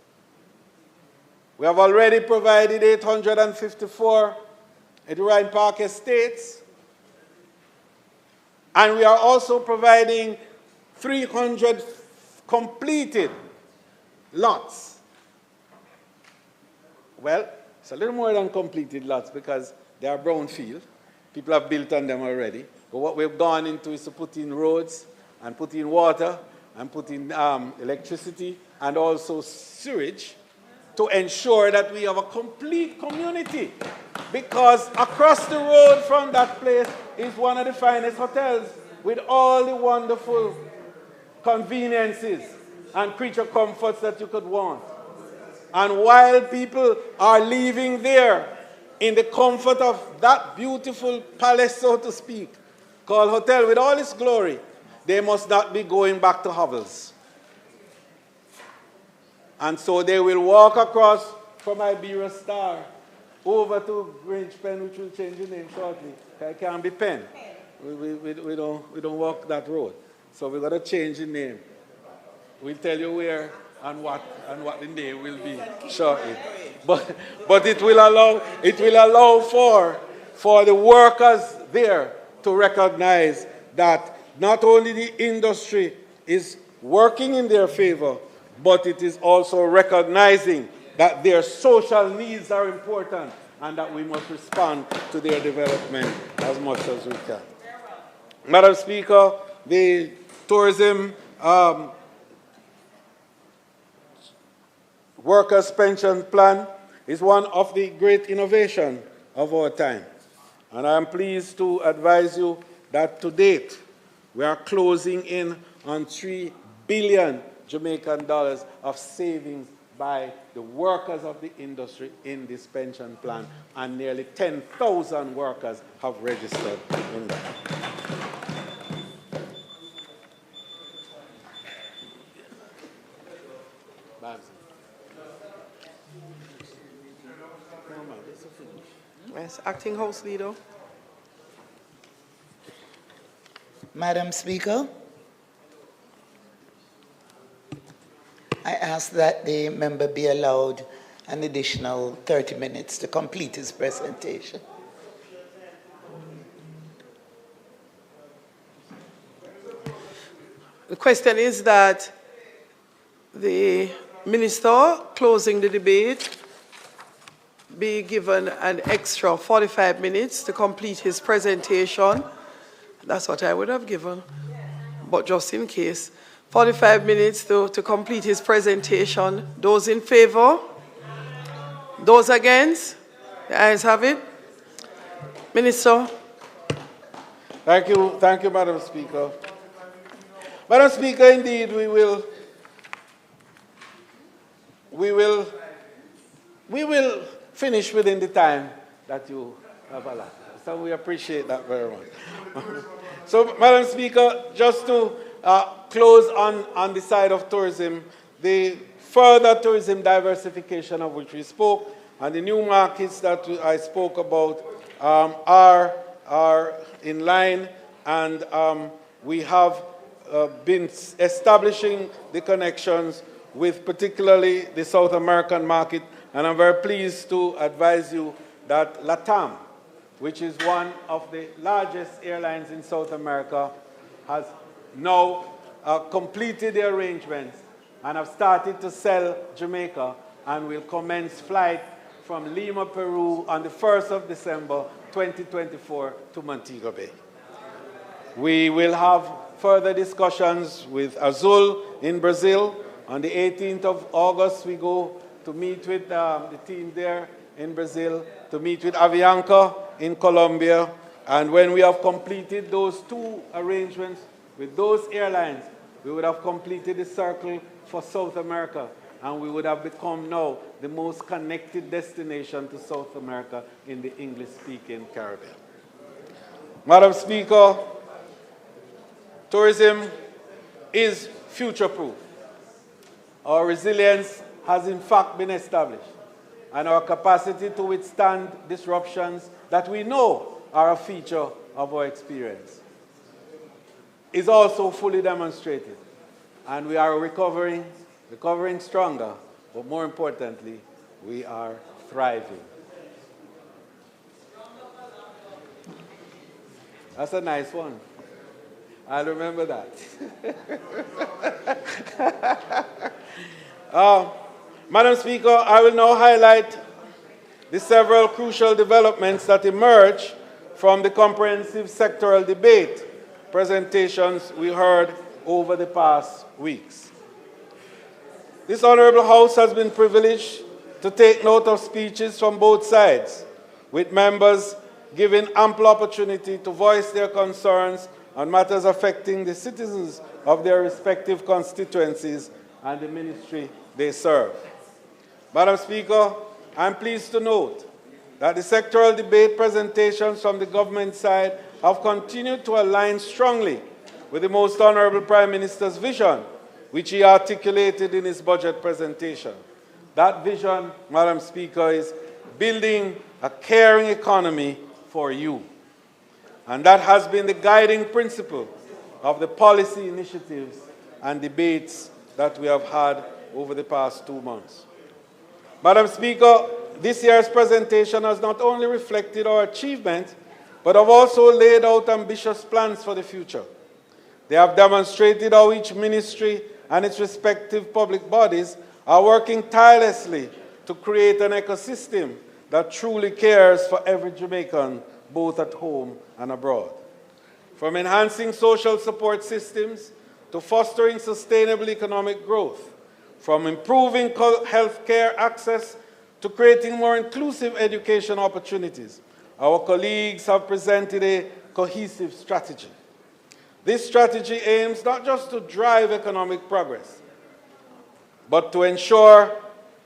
C: We have already provided 854 at the Ryan Park Estates. And we are also providing 300 completed lots. Well, it's a little more than completed lots because they are brownfield. People have built on them already. But what we've gone into is to put in roads and put in water and put in electricity and also sewage to ensure that we have a complete community. Because across the road from that place is one of the finest hotels with all the wonderful conveniences and creature comforts that you could want. And while people are leaving there in the comfort of that beautiful palace, so to speak, called hotel with all its glory, they must not be going back to hovels. And so they will walk across from Iberia Star over to Grange Pen, which will change the name shortly. It can't be Pen. We don't walk that road. So we've got to change the name. We'll tell you where and what the name will be shortly. But it will allow for the workers there to recognize that not only the industry is working in their favor, but it is also recognizing that their social needs are important and that we must respond to their development as much as we can. Madam Speaker, the tourism workers' pension plan is one of the great innovations of our time. And I am pleased to advise you that to date, we are closing in on 3 billion Jamaican dollars of savings by the workers of the industry in this pension plan, and nearly 10,000 workers have registered in that.
A: Yes, Acting House Leader.
D: Madam Speaker, I ask that the member be allowed an additional 30 minutes to complete his presentation.
A: The question is that the minister closing the debate be given an extra 45 minutes to complete his presentation. That's what I would have given, but just in case. 45 minutes to complete his presentation. Those in favor? Those against? The ayes have it. Minister.
C: Thank you, Madam Speaker. Madam Speaker, indeed, we will finish within the time that you have allotted. So we appreciate that very much. So, Madam Speaker, just to close on the side of tourism, the further tourism diversification of which we spoke, and the new markets that I spoke about are in line, and we have been establishing the connections with particularly the South American market, and I'm very pleased to advise you that LATAM, which is one of the largest airlines in South America, has now completed the arrangements and have started to sell Jamaica and will commence flight from Lima, Peru on the 1st of December 2024 to Montego Bay. We will have further discussions with Azul in Brazil. On the 18th of August, we go to meet with the team there in Brazil, to meet with Avianca in Colombia. And when we have completed those two arrangements with those airlines, we would have completed the circle for South America, and we would have become now the most connected destination to South America in the English-speaking Caribbean. Madam Speaker, tourism is future-proof. Our resilience has in fact been established, and our capacity to withstand disruptions that we know are a feature of our experience is also fully demonstrated. And we are recovering stronger, but more importantly, we are thriving. That's a nice one. I'll remember that. Madam Speaker, I will now highlight the several crucial developments that emerge from the comprehensive sectoral debate presentations we heard over the past weeks. This Honourable House has been privileged to take note of speeches from both sides, with members given ample opportunity to voice their concerns on matters affecting the citizens of their respective constituencies and the ministry they serve. Madam Speaker, I am pleased to note that the sectoral debate presentations from the government side have continued to align strongly with the Most Honourable Prime Minister's vision, which he articulated in his budget presentation. That vision, Madam Speaker, is building a caring economy for you. And that has been the guiding principle of the policy initiatives and debates that we have had over the past 2 months. Madam Speaker, this year's presentation has not only reflected our achievement, but have also laid out ambitious plans for the future. They have demonstrated how each ministry and its respective public bodies are working tirelessly to create an ecosystem that truly cares for every Jamaican, both at home and abroad. From enhancing social support systems to fostering sustainable economic growth, from improving health care access to creating more inclusive education opportunities, our colleagues have presented a cohesive strategy. This strategy aims not just to drive economic progress, but to ensure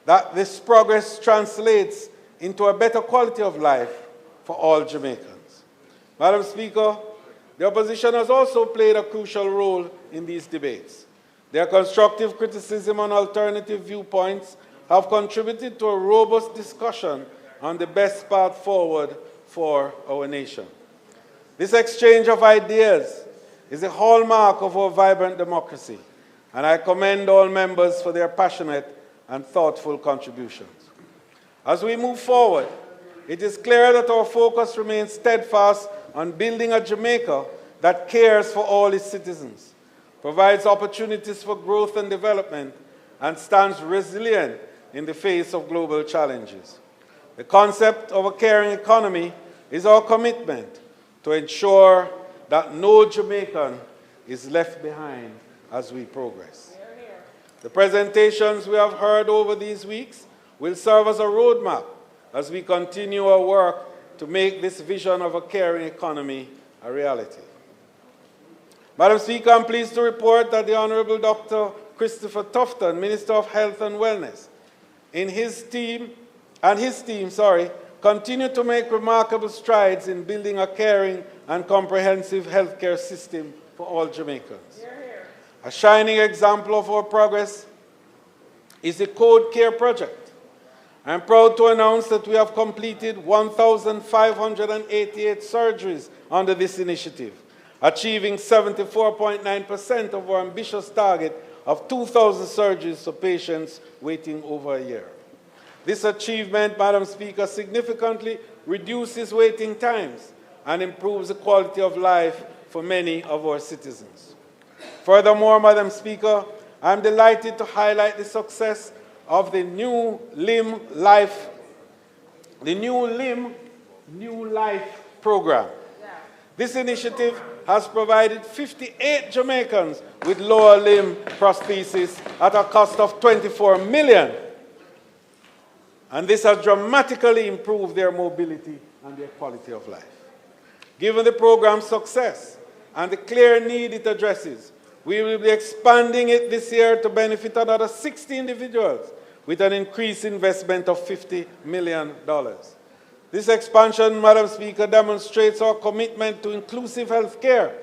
C: that this progress translates into a better quality of life for all Jamaicans. Madam Speaker, the opposition has also played a crucial role in these debates. Their constructive criticism and alternative viewpoints have contributed to a robust discussion on the best path forward for our nation. This exchange of ideas is a hallmark of our vibrant democracy, and I commend all members for their passionate and thoughtful contributions. As we move forward, it is clear that our focus remains steadfast on building a Jamaica that cares for all its citizens, provides opportunities for growth and development, and stands resilient in the face of global challenges. The concept of a caring economy is our commitment to ensure that no Jamaican is left behind as we progress. The presentations we have heard over these weeks will serve as a roadmap as we continue our work to make this vision of a caring economy a reality. Madam Speaker, I'm pleased to report that the Honorable Dr. Christopher Tufton, Minister of Health and Wellness, and his team, continue to make remarkable strides in building a caring and comprehensive healthcare system for all Jamaicans. A shining example of our progress is the Code Care Project. I'm proud to announce that we have completed 1,588 surgeries under this initiative, achieving 74.9% of our ambitious target of 2,000 surgeries for patients waiting over a year. This achievement, Madam Speaker, significantly reduces waiting times and improves the quality of life for many of our citizens. Furthermore, Madam Speaker, I'm delighted to highlight the success of the New Life program. This initiative has provided 58 Jamaicans with lower limb prosthesis at a cost of $24 million. And this has dramatically improved their mobility and their quality of life. Given the program's success and the clear need it addresses, we will be expanding it this year to benefit another 60 individuals with an increased investment of $50 million. This expansion, Madam Speaker, demonstrates our commitment to inclusive health care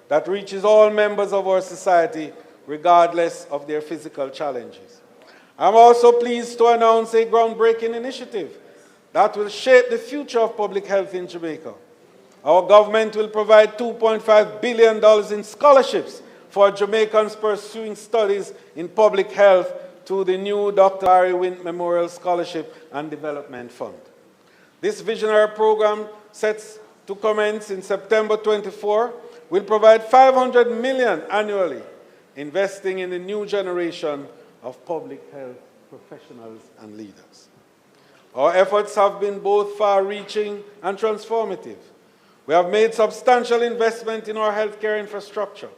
C: that reaches all members of our society, regardless of their physical challenges. I'm also pleased to announce a groundbreaking initiative that will shape the future of public health in Jamaica. Our government will provide $2.5 billion in scholarships for Jamaicans pursuing studies in public health through the new Dr. Larry Wint Memorial Scholarship and Development Fund. This visionary program, set to commence in September 24, will provide $500 million annually, investing in the new generation of public health professionals and leaders. Our efforts have been both far-reaching and transformative. We have made substantial investment in our healthcare infrastructure,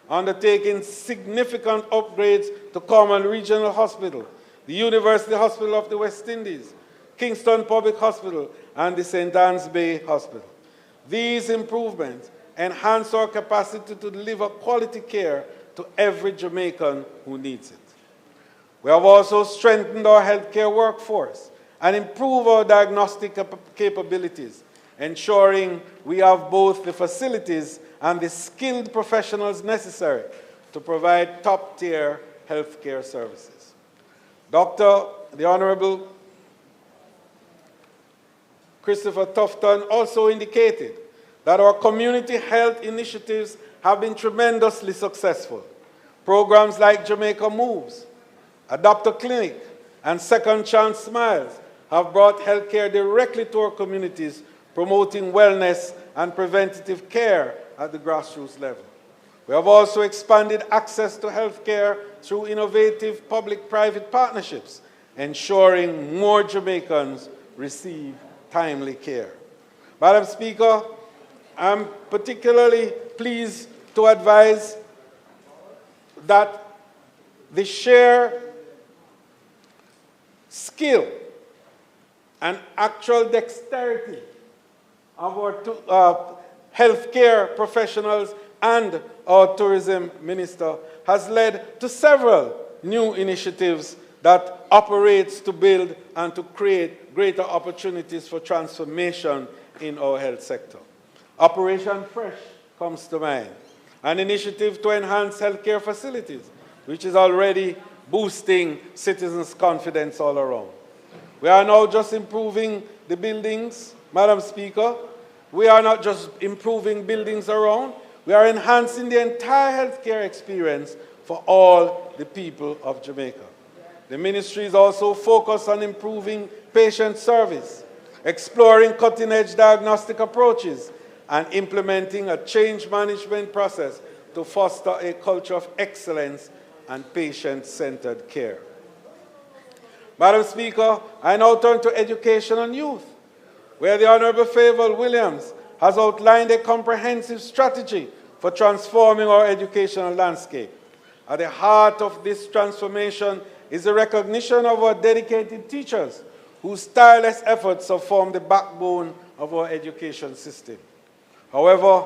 C: undertaking significant upgrades to Common Regional Hospital, the University Hospital of the West Indies, Kingston Public Hospital, and the St. Anne's Bay Hospital. These improvements enhance our capacity to deliver quality care to every Jamaican who needs it. We have also strengthened our healthcare workforce and improved our diagnostic capabilities, ensuring we have both the facilities and the skilled professionals necessary to provide top-tier healthcare services. The Honorable Christopher Tufton also indicated that our community health initiatives have been tremendously successful. Programs like Jamaica Moves, Adopt a Clinic, and Second Chance Smiles have brought healthcare directly to our communities, promoting wellness and preventative care at the grassroots level. We have also expanded access to healthcare through innovative public-private partnerships, ensuring more Jamaicans receive timely care. Madam Speaker, I'm particularly pleased to advise that the sheer skill and actual dexterity of our healthcare professionals and our tourism minister has led to several new initiatives that operates to build and to create greater opportunities for transformation in our health sector. Operation Fresh comes to mind, an initiative to enhance healthcare facilities, which is already boosting citizens' confidence all around. We are now just improving the buildings, Madam Speaker. We are not just improving buildings around, we are enhancing the entire healthcare experience for all the people of Jamaica. The ministry is also focused on improving patient service, exploring cutting-edge diagnostic approaches, and implementing a change management process to foster a culture of excellence and patient-centered care. Madam Speaker, I now turn to education and youth, where the Honourable Favour Williams has outlined a comprehensive strategy for transforming our educational landscape. At the heart of this transformation is the recognition of our dedicated teachers, whose tireless efforts have formed the backbone of our education system. However,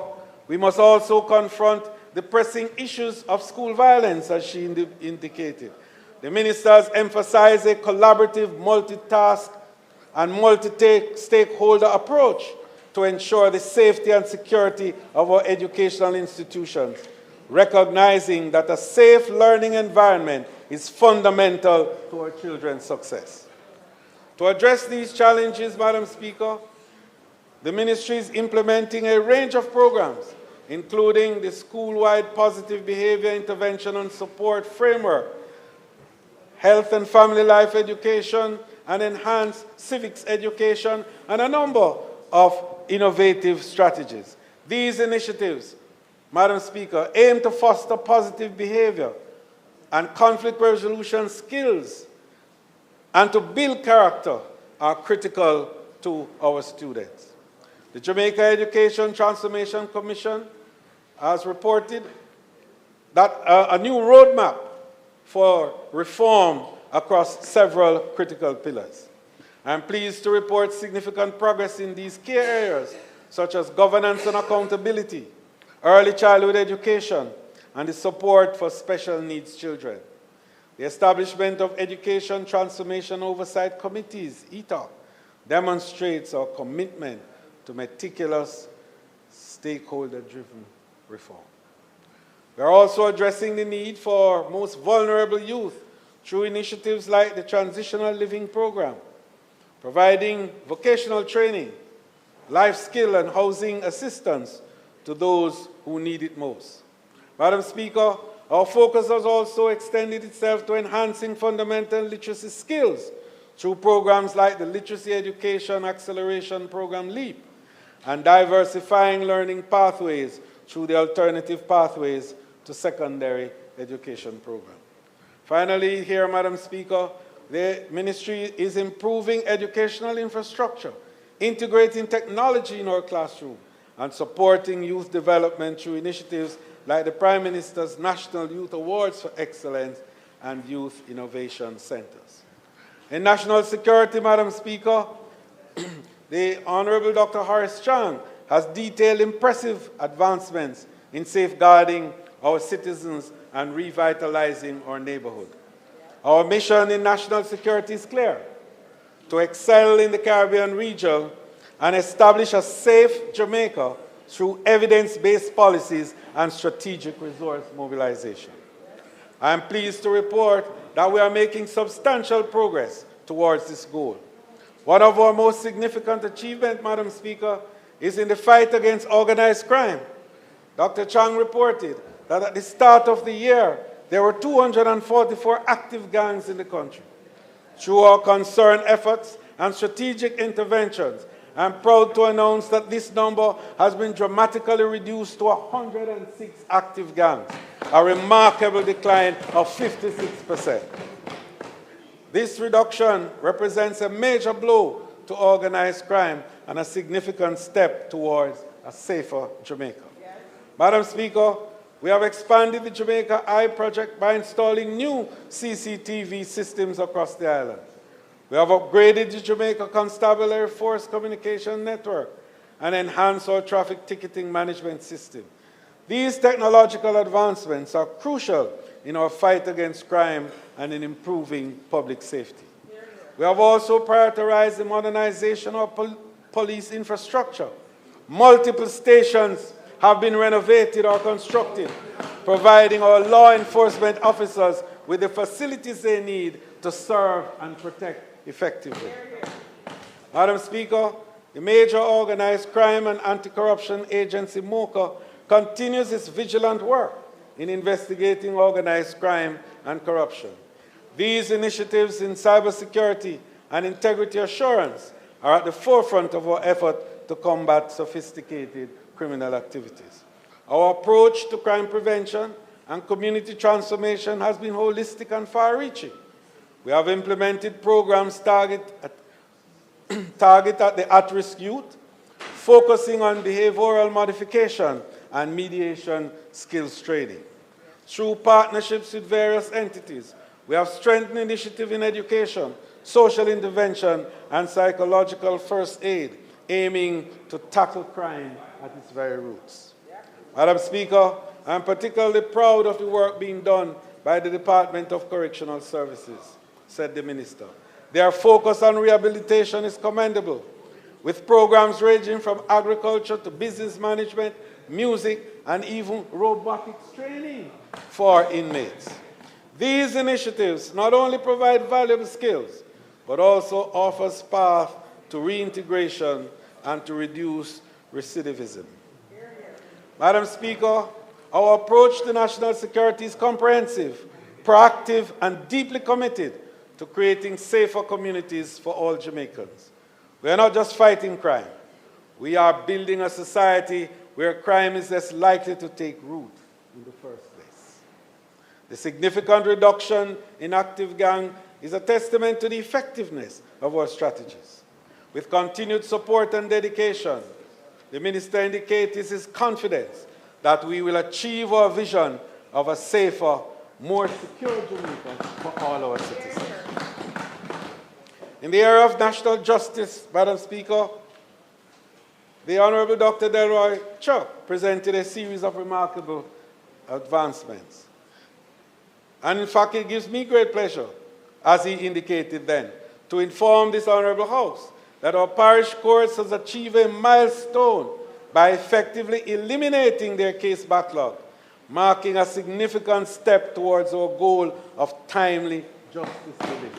C: we must also confront the pressing issues of school violence, as she indicated. The ministers emphasized a collaborative, multitask, and multi-stakeholder approach to ensure the safety and security of our educational institutions, recognizing that a safe learning environment is fundamental to our children's success. To address these challenges, Madam Speaker, the ministry is implementing a range of programs, including the school-wide positive behavior intervention and support framework, health and family life education, and enhanced civics education, and a number of innovative strategies. These initiatives, Madam Speaker, aim to foster positive behavior and conflict resolution skills, and to build character are critical to our students. The Jamaica Education Transformation Commission has reported that a new roadmap for reform across several critical pillars. I am pleased to report significant progress in these key areas, such as governance and accountability, early childhood education, and the support for special needs children. The establishment of Education Transformation Oversight Committees, ETA, demonstrates our commitment to meticulous, stakeholder-driven reform. We are also addressing the need for most vulnerable youth through initiatives like the Transitional Living Program, providing vocational training, life skill and housing assistance to those who need it most. Madam Speaker, our focus has also extended itself to enhancing fundamental literacy skills through programs like the Literacy Education Acceleration Program, LEAP, and diversifying learning pathways through the Alternative Pathways to Secondary Education Program. Finally, here, Madam Speaker, the ministry is improving educational infrastructure, integrating technology in our classroom, and supporting youth development through initiatives like the Prime Minister's National Youth Awards for Excellence and Youth Innovation Centers. In national security, Madam Speaker, the Honorable Dr. Horace Chang has detailed impressive advancements in safeguarding our citizens and revitalizing our neighborhood. Our mission in national security is clear: to excel in the Caribbean region and establish a safe Jamaica through evidence-based policies and strategic resource mobilization. I am pleased to report that we are making substantial progress towards this goal. One of our most significant achievements, Madam Speaker, is in the fight against organized crime. Dr. Chang reported that at the start of the year, there were 244 active gangs in the country. Through our concerned efforts and strategic interventions, I'm proud to announce that this number has been dramatically reduced to 106 active gangs, a remarkable decline of 56%. This reduction represents a major blow to organized crime and a significant step towards a safer Jamaica. Yes. Madam Speaker, we have expanded the Jamaica Eye project by installing new CCTV systems across the island. We have upgraded the Jamaica Constabulary Force Communication Network and enhanced our traffic ticketing management system. These technological advancements are crucial in our fight against crime and in improving public safety. We have also prioritized the modernization of police infrastructure. Multiple stations have been renovated or constructed, providing our law enforcement officers with the facilities they need to serve and protect effectively. Madam Speaker, the major organized crime and anti-corruption agency, MOCA, continues its vigilant work in investigating organized crime and corruption. These initiatives in cybersecurity and integrity assurance are at the forefront of our effort to combat sophisticated criminal activities. Our approach to crime prevention and community transformation has been holistic and far-reaching. We have implemented programs target at the at-risk youth, focusing on behavioral modification and mediation skills training. Through partnerships with various entities, we have strengthened initiatives in education, social intervention, and psychological first aid, aiming to tackle crime at its very roots. Madam Speaker, I am particularly proud of the work being done by the Department of Correctional Services, said the Minister. Their focus on rehabilitation is commendable, with programs ranging from agriculture to business management, music, and even robotics training for inmates. These initiatives not only provide valuable skills, but also offers path to reintegration and to reduce recidivism. Madam Speaker, our approach to national security is comprehensive, proactive, and deeply committed to creating safer communities for all Jamaicans. We are not just fighting crime. We are building a society where crime is less likely to take root in the first place. The significant reduction in active gang is a testament to the effectiveness of our strategies. With continued support and dedication, the Minister indicated his confidence that we will achieve our vision of a safer, more secure Jamaica for all our citizens. In the area of national justice, Madam Speaker, the Honorable Dr. Delroy Chuck presented a series of remarkable advancements. And in fact, it gives me great pleasure, as he indicated then, to inform this Honorable House that our parish courts has achieved a milestone by effectively eliminating their case backlog, marking a significant step towards our goal of timely justice delivery.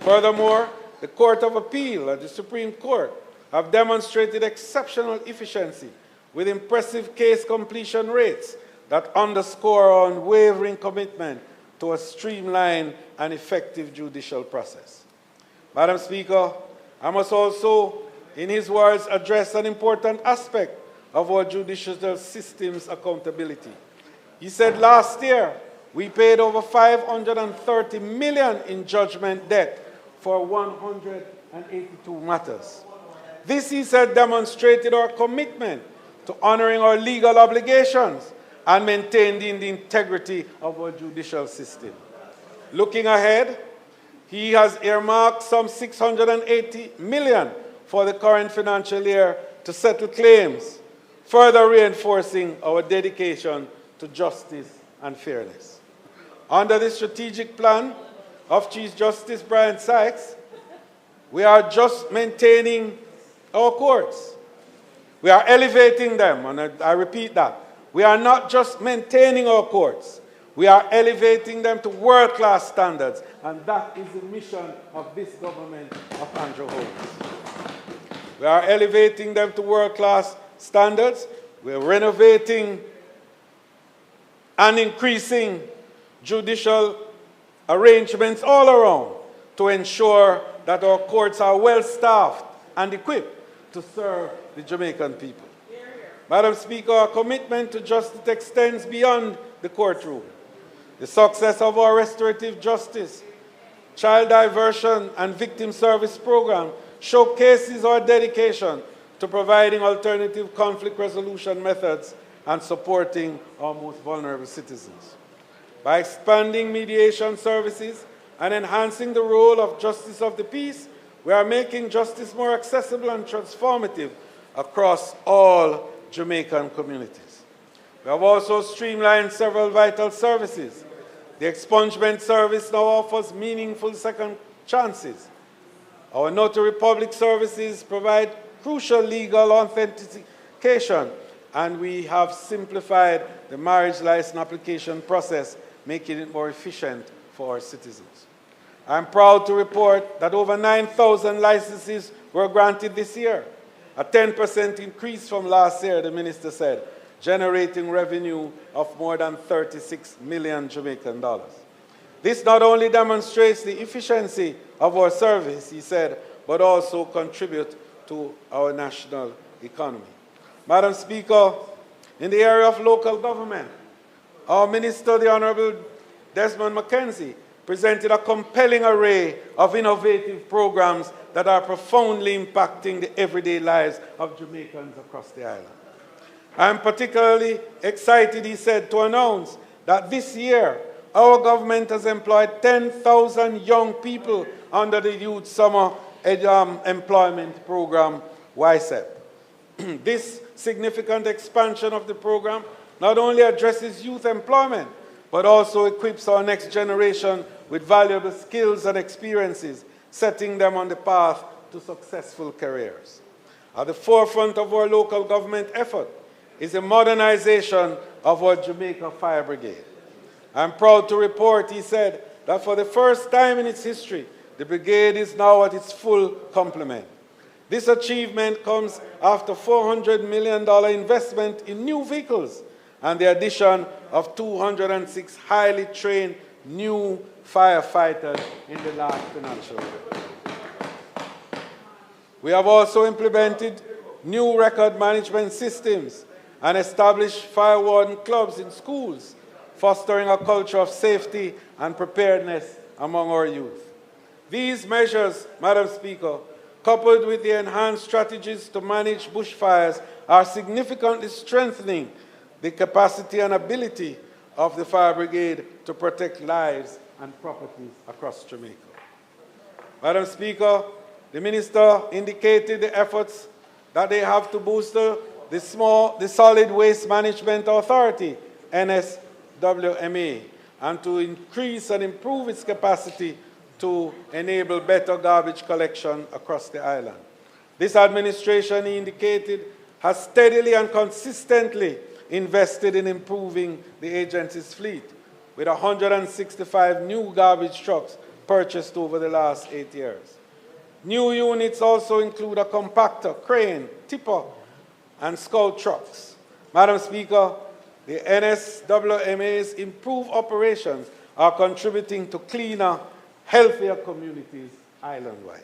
C: Furthermore, the Court of Appeal and the Supreme Court have demonstrated exceptional efficiency with impressive case completion rates that underscore our unwavering commitment to a streamlined and effective judicial process. Madam Speaker, I must also, in his words, address an important aspect of our judicial system's accountability. He said last year we paid over $530 million in judgment debt for 182 matters. This, he said, demonstrated our commitment to honoring our legal obligations and maintaining the integrity of our judicial system. Looking ahead, he has earmarked some $680 million for the current financial year to settle claims, further reinforcing our dedication to justice and fairness. Under the strategic plan of Chief Justice Brian Sykes, we are just maintaining our courts. We are elevating them, and I repeat that. We are not just maintaining our courts. We are elevating them to world-class standards, and that is the mission of this government of Andrew Holmes. We are elevating them to world-class standards. We're renovating and increasing judicial arrangements all around to ensure that our courts are well-staffed and equipped to serve the Jamaican people. Madam Speaker, our commitment to justice extends beyond the courtroom. The success of our restorative justice, child diversion, and victim service program showcases our dedication to providing alternative conflict resolution methods and supporting our most vulnerable citizens. By expanding mediation services and enhancing the role of justice of the peace, we are making justice more accessible and transformative across all Jamaican communities. We have also streamlined several vital services. The expungement service now offers meaningful second chances. Our notary public services provide crucial legal authentication, and we have simplified the marriage license application process, making it more efficient for our citizens. I'm proud to report that over 9,000 licenses were granted this year, a 10% increase from last year, the minister said, generating revenue of more than 36 million Jamaican dollars. This not only demonstrates the efficiency of our service, he said, but also contribute to our national economy. Madam Speaker, in the area of local government, our Minister, the Honorable Desmond McKenzie, presented a compelling array of innovative programs that are profoundly impacting the everyday lives of Jamaicans across the island. I'm particularly excited, he said, to announce that this year our government has employed 10,000 young people under the Youth Summer Employment Program, YSEP. This significant expansion of the program not only addresses youth employment, but also equips our next generation with valuable skills and experiences, setting them on the path to successful careers. At the forefront of our local government effort is the modernization of our Jamaica Fire Brigade. I'm proud to report, he said, that for the first time in its history, the brigade is now at its full complement. This achievement comes after $400 million investment in new vehicles and the addition of 206 highly trained new firefighters in the last financial year. We have also implemented new record management systems and established fire warden clubs in schools, fostering a culture of safety and preparedness among our youth. These measures, Madam Speaker, coupled with the enhanced strategies to manage bushfires, are significantly strengthening the capacity and ability of the fire brigade to protect lives and properties across Jamaica. Madam Speaker, the minister indicated the efforts that they have to boost the Solid Waste Management Authority, NSWMA, and to increase and improve its capacity to enable better garbage collection across the island. This administration, he indicated, has steadily and consistently invested in improving the agency's fleet, with 165 new garbage trucks purchased over the last 8 years. New units also include a compactor, crane, tipper, and scout trucks. Madam Speaker, the NSWMA's improved operations are contributing to cleaner, healthier communities island-wide.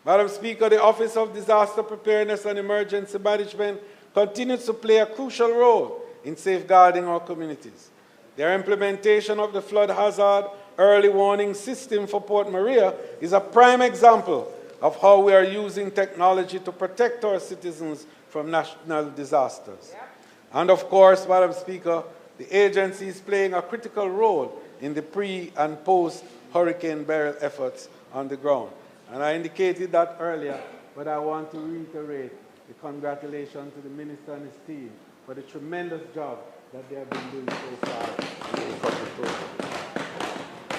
C: Madam Speaker, the Office of Disaster Preparedness and Emergency Management continues to play a crucial role in safeguarding our communities. Their implementation of the flood hazard early warning system for Port Maria is a prime example of how we are using technology to protect our citizens from national disasters. And of course, Madam Speaker, the agency is playing a critical role in the pre- and post-hurricane burial efforts on the ground. And I indicated that earlier, but I want to reiterate the congratulations to the Minister and his team for the tremendous job that they have been doing so far in the recovery program.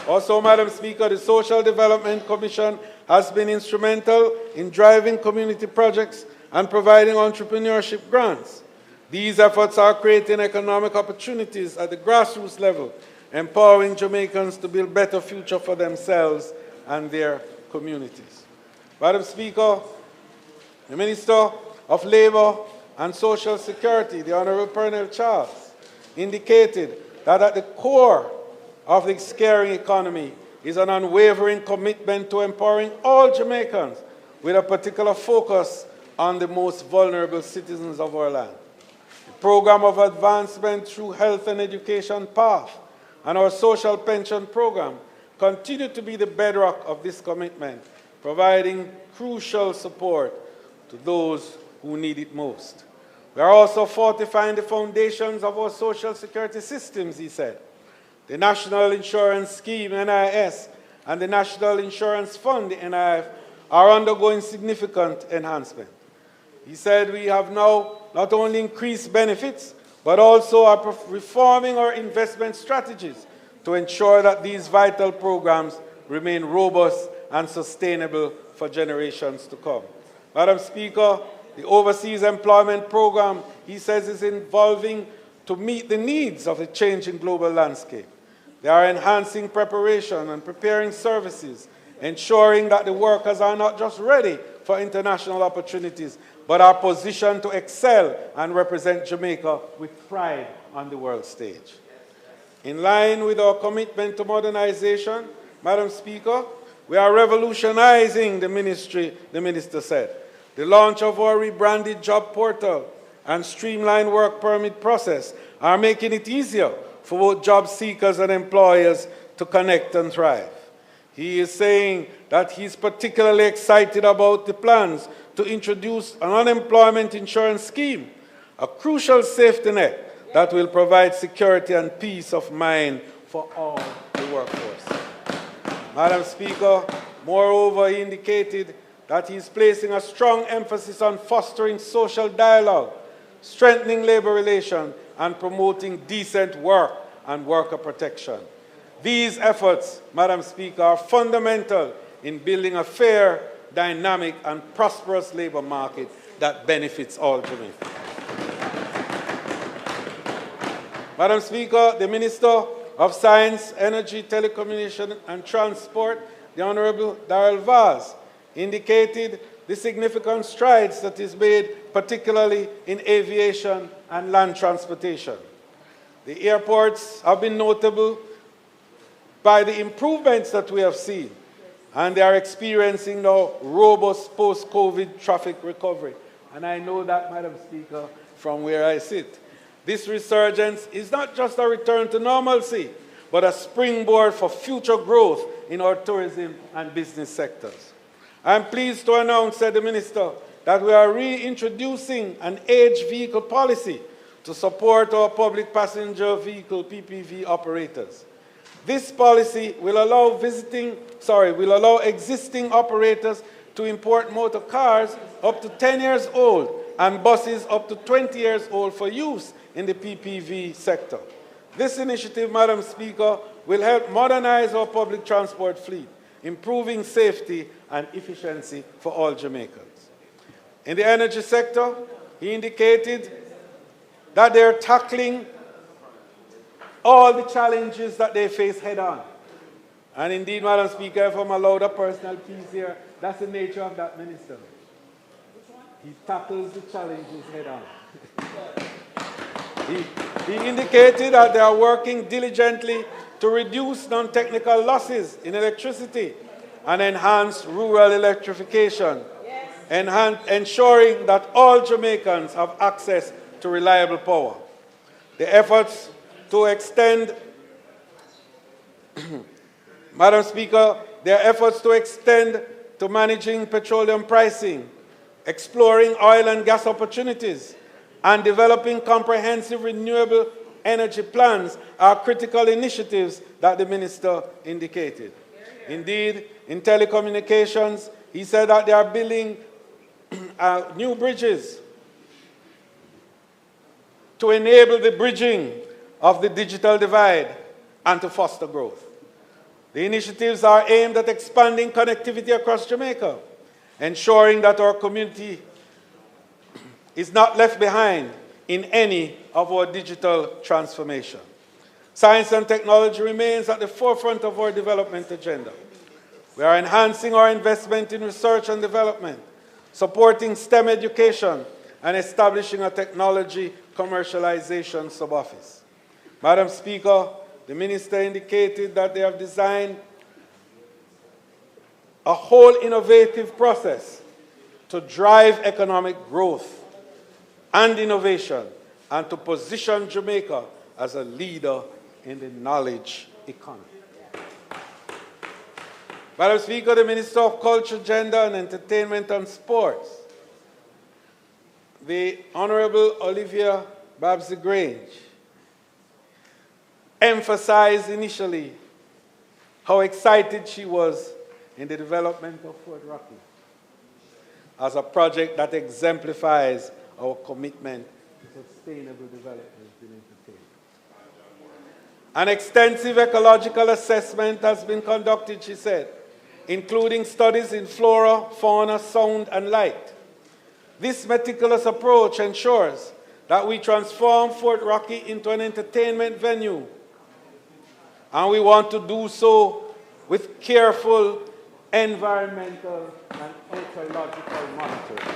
C: Also, Madam Speaker, the Social Development Commission has been instrumental in driving community projects and providing entrepreneurship grants. These efforts are creating economic opportunities at the grassroots level, empowering Jamaicans to build a better future for themselves and their communities. Madam Speaker, the Minister of Labour and Social Security, the Honourable Pernell Charles, indicated that at the core of the caring economy is an unwavering commitment to empowering all Jamaicans with a particular focus on the most vulnerable citizens of our land. The program of advancement through health and education path and our social pension program continue to be the bedrock of this commitment, providing crucial support to those who need it most. We are also fortifying the foundations of our social security systems, he said. The National Insurance Scheme, NIS, and the National Insurance Fund, the NIF, are undergoing significant enhancement. He said we have now not only increased benefits, but also are reforming our investment strategies to ensure that these vital programs remain robust and sustainable for generations to come. Madam Speaker, the Overseas Employment Program, he says, is evolving to meet the needs of the changing global landscape. They are enhancing preparation and preparing services, ensuring that the workers are not just ready for international opportunities, but are positioned to excel and represent Jamaica with pride on the world stage. In line with our commitment to modernization, Madam Speaker, we are revolutionizing the ministry, the minister said. The launch of our rebranded job portal and streamlined work permit process are making it easier for both job seekers and employers to connect and thrive. He is saying that he's particularly excited about the plans to introduce an unemployment insurance scheme, a crucial safety net that will provide security and peace of mind for all the workforce. Madam Speaker, moreover, he indicated that he is placing a strong emphasis on fostering social dialogue, strengthening labor relations, and promoting decent work and worker protection. These efforts, Madam Speaker, are fundamental in building a fair, dynamic, and prosperous labor market that benefits all Jamaicans. Madam Speaker, the Minister of Science, Energy, Telecommunication, and Transport, the Honorable Darrell Vaz, indicated the significant strides that is made, particularly in aviation and land transportation. The airports have been notable by the improvements that we have seen, and they are experiencing now robust post-COVID traffic recovery. And I know that, Madam Speaker, from where I sit. This resurgence is not just a return to normalcy, but a springboard for future growth in our tourism and business sectors. I am pleased to announce, said the Minister, that we are reintroducing an aged vehicle policy to support our public passenger vehicle PPV operators. This policy will allow existing operators to import motor cars up to 10 years old and buses up to 20 years old for use in the PPV sector. This initiative, Madam Speaker, will help modernize our public transport fleet, improving safety and efficiency for all Jamaicans. In the energy sector, he indicated that they are tackling all the challenges that they face head-on. And indeed, Madam Speaker, if I'm allowed a personal piece here, that's the nature of that minister. He tackles the challenges head-on. He indicated that they are working diligently to reduce non-technical losses in electricity and enhance rural electrification, ensuring that all Jamaicans have access to reliable power. The efforts to extend, Madam Speaker, their efforts to extend to managing petroleum pricing, exploring oil and gas opportunities, and developing comprehensive renewable energy plans are critical initiatives that the Minister indicated. Indeed, in telecommunications, he said that they are building new bridges to enable the bridging of the digital divide and to foster growth. The initiatives are aimed at expanding connectivity across Jamaica, ensuring that our community is not left behind in any of our digital transformation. Science and technology remains at the forefront of our development agenda. We are enhancing our investment in research and development, supporting STEM education, and establishing a technology commercialization sub-office. Madam Speaker, the Minister indicated that they have designed a whole innovative process to drive economic growth and innovation and to position Jamaica as a leader in the knowledge economy. Madam Speaker, the Minister of Culture, Gender and Entertainment and Sports, the Honorable Olivia Babsy-Grange, emphasized initially how excited she was in the development of Fort Rocky as a project that exemplifies our commitment to sustainable development in entertainment. An extensive ecological assessment has been conducted, she said, including studies in flora, fauna, sound, and light. This meticulous approach ensures that we transform Fort Rocky into an entertainment venue, and we want to do so with careful environmental and ecological monitoring.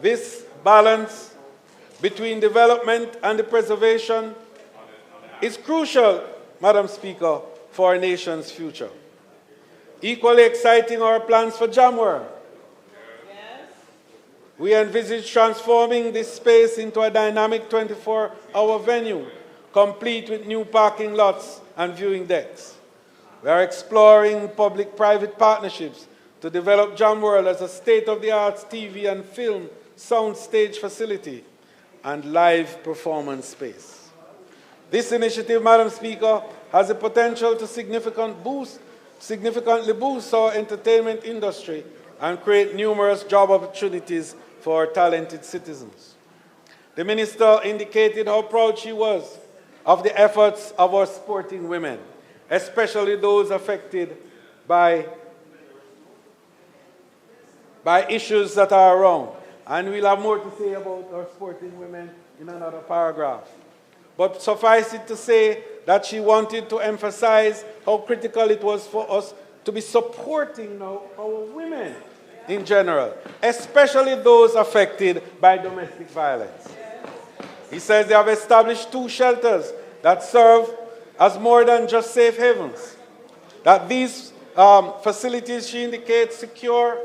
C: This balance between development and the preservation is crucial, Madam Speaker, for our nation's future. Equally exciting are our plans for Jamworld. Yes. We envisage transforming this space into a dynamic 24-hour venue, complete with new parking lots and viewing decks. We are exploring public-private partnerships to develop Jamworld as a state-of-the-art TV and film soundstage facility and live performance space. This initiative, Madam Speaker, has the potential to significantly boost our entertainment industry and create numerous job opportunities for our talented citizens. The Minister indicated how proud she was of the efforts of our sporting women, especially those affected by issues that are around. And we'll have more to say about our sporting women in another paragraph. But suffice it to say that she wanted to emphasize how critical it was for us to be supporting now our women in general, especially those affected by domestic violence. He says they have established 2 shelters that serve as more than just safe havens. That these facilities, she indicates, secure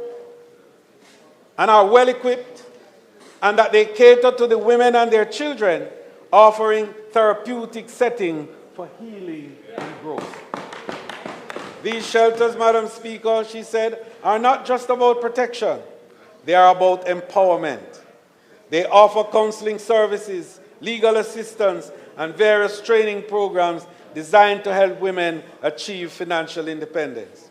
C: and are well equipped, and that they cater to the women and their children, offering therapeutic setting for healing and growth. These shelters, Madam Speaker, she said, are not just about protection. They are about empowerment. They offer counseling services, legal assistance, and various training programs designed to help women achieve financial independence.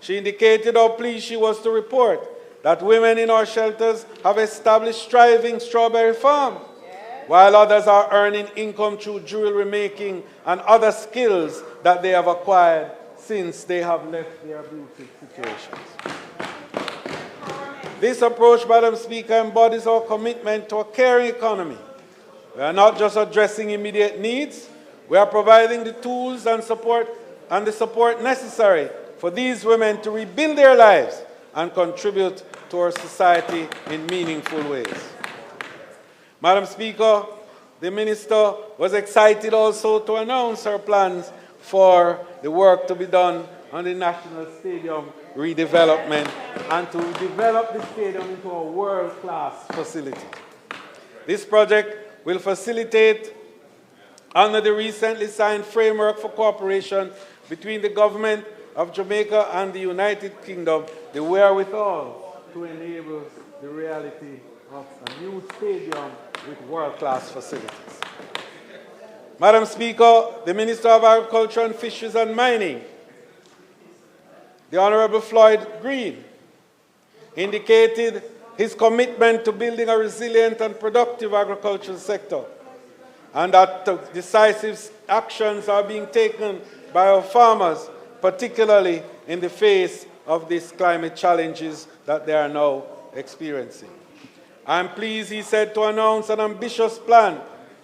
C: She indicated how pleased she was to report that women in our shelters have established thriving strawberry farms, while others are earning income through jewelry making and other skills that they have acquired since they have left their abusive situations. This approach, Madam Speaker, embodies our commitment to a caring economy. We are not just addressing immediate needs, we are providing the tools and the support necessary for these women to rebuild their lives and contribute to our society in meaningful ways. Madam Speaker, the Minister was excited also to announce her plans for the work to be done on the National Stadium redevelopment and to develop the stadium into a world-class facility. This project will facilitate, under the recently signed framework for cooperation between the Government of Jamaica and the United Kingdom, the wherewithal to enable the reality of a new stadium with world-class facilities. Madam Speaker, the Minister of Agriculture and Fisheries and Mining, the Honorable Floyd Green, indicated his commitment to building a resilient and productive agricultural sector, and that decisive actions are being taken by our farmers, particularly in the face of these climate challenges that they are now experiencing. I am pleased, he said, to announce an ambitious plan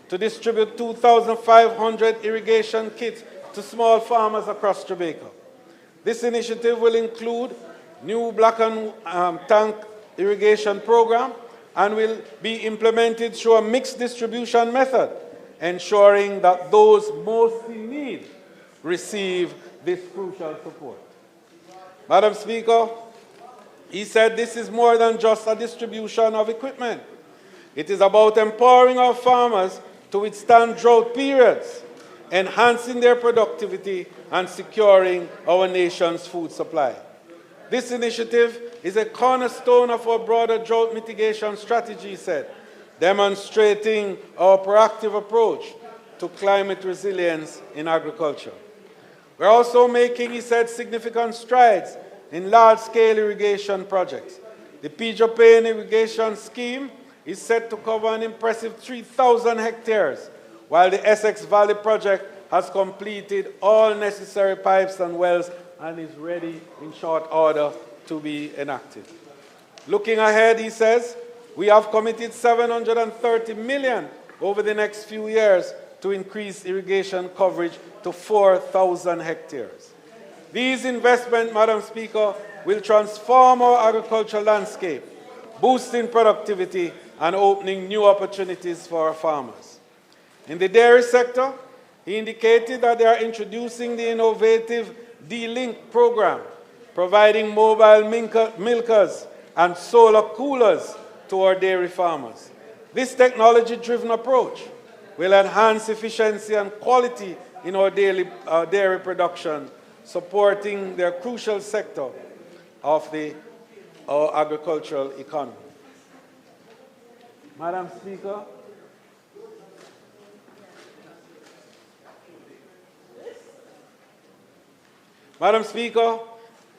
C: to distribute 2,500 irrigation kits to small farmers across Jamaica. This initiative will include new black and tank irrigation program and will be implemented through a mixed distribution method, ensuring that those most in need receive this crucial support. Madam Speaker, He said this is more than just a distribution of equipment. It is about empowering our farmers to withstand drought periods, enhancing their productivity, and securing our nation's food supply. This initiative is a cornerstone of our broader drought mitigation strategy, he said, demonstrating our proactive approach to climate resilience in agriculture. We're also making, he said, significant strides in large-scale irrigation projects. The Pijopain irrigation scheme is set to cover an impressive 3,000 hectares, while the Essex Valley project has completed all necessary pipes and wells and is ready in short order to be enacted. Looking ahead, he says, we have committed $730 million over the next few years to increase irrigation coverage to 4,000 hectares. These investments, Madam Speaker, will transform our agricultural landscape, boosting productivity and opening new opportunities for our farmers. In the dairy sector, he indicated that they are introducing the innovative D-Link program, providing mobile milkers and solar coolers to our dairy farmers. This technology-driven approach will enhance efficiency and quality in our dairy production, supporting their crucial sector of our agricultural economy. Madam Speaker,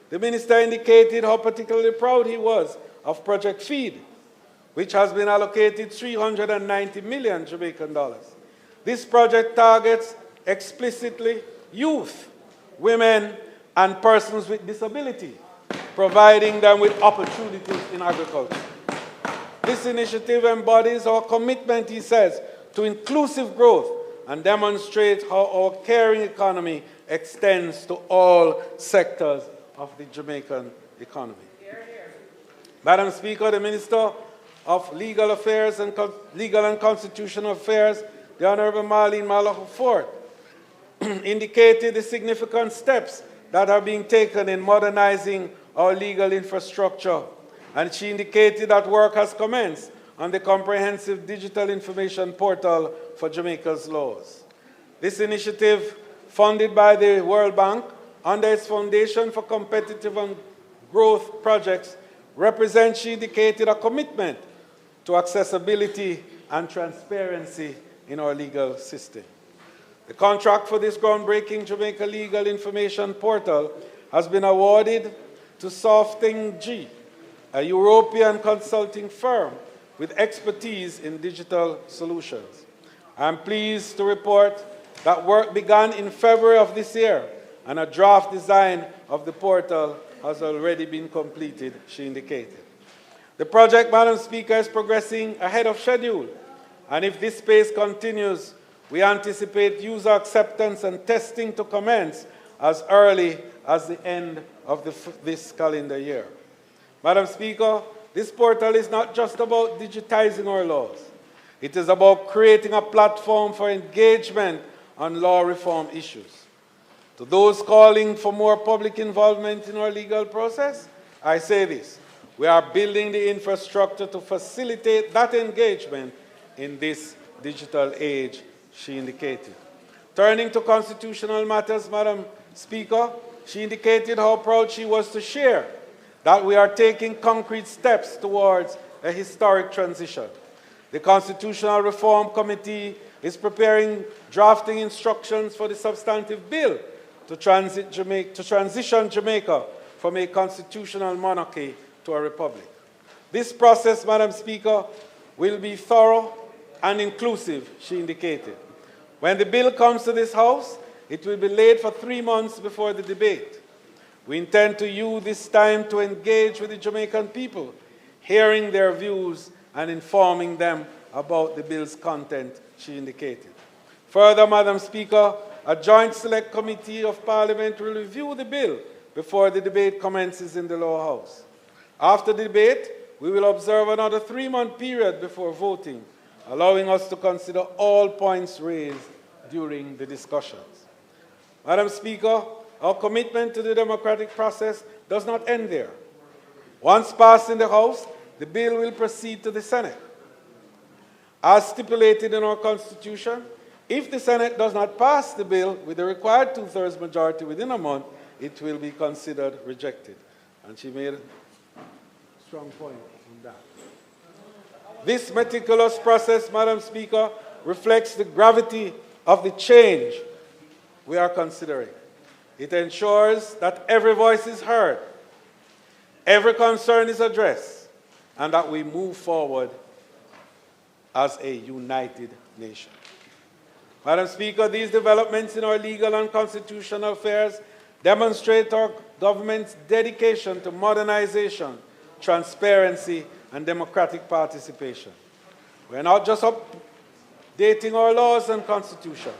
C: the Minister indicated how particularly proud he was of Project Feed, which has been allocated 390 million Jamaican dollars. This project targets explicitly youth, women, and persons with disability, providing them with opportunities in agriculture. This initiative embodies our commitment, he says, to inclusive growth and demonstrates how our caring economy extends to all sectors of the Jamaican economy. Madam Speaker, the Minister of Legal Affairs and Legal and Constitutional Affairs, the Honorable Marlene Malaho-Fort, indicated the significant steps that are being taken in modernizing our legal infrastructure, and she indicated that work has commenced on the comprehensive digital information portal for Jamaica's laws. This initiative, funded by the World Bank under its Foundation for Competitive and Growth Projects, represents, she indicated, a commitment to accessibility and transparency in our legal system. The contract for this groundbreaking Jamaica Legal Information Portal has been awarded to SoftThingG, a European consulting firm with expertise in digital solutions. I am pleased to report that work began in February of this year, and a draft design of the portal has already been completed, she indicated. The project, Madam Speaker, is progressing ahead of schedule, and if this pace continues, we anticipate user acceptance and testing to commence as early as the end of this calendar year. Madam Speaker, this portal is not just about digitizing our laws. It is about creating a platform for engagement on law reform issues. To those calling for more public involvement in our legal process, I say this: we are building the infrastructure to facilitate that engagement in this digital age, she indicated. Turning to constitutional matters, Madam Speaker, she indicated how proud she was to share that we are taking concrete steps towards a historic transition. The Constitutional Reform Committee is preparing drafting instructions for the substantive bill to transition Jamaica from a constitutional monarchy to a republic. This process, Madam Speaker, will be thorough and inclusive, she indicated. When the bill comes to this House, it will be laid for 3 months before the debate. We intend to use this time to engage with the Jamaican people, hearing their views and informing them about the bill's content, she indicated. Further, Madam Speaker, a joint select committee of Parliament will review the bill before the debate commences in the lower house. After the debate, we will observe another 3-month period before voting, allowing us to consider all points raised during the discussions. Madam Speaker, our commitment to the democratic process does not end there. Once passed in the House, the bill will proceed to the Senate. As stipulated in our Constitution, if the Senate does not pass the bill with the required two-thirds majority within a month, it will be considered rejected. And she made a strong point on that. This meticulous process, Madam Speaker, reflects the gravity of the change we are considering. It ensures that every voice is heard, every concern is addressed, and that we move forward as a united nation. Madam Speaker, these developments in our legal and constitutional affairs demonstrate our government's dedication to modernization, transparency, and democratic participation. We are not just updating our laws and constitution.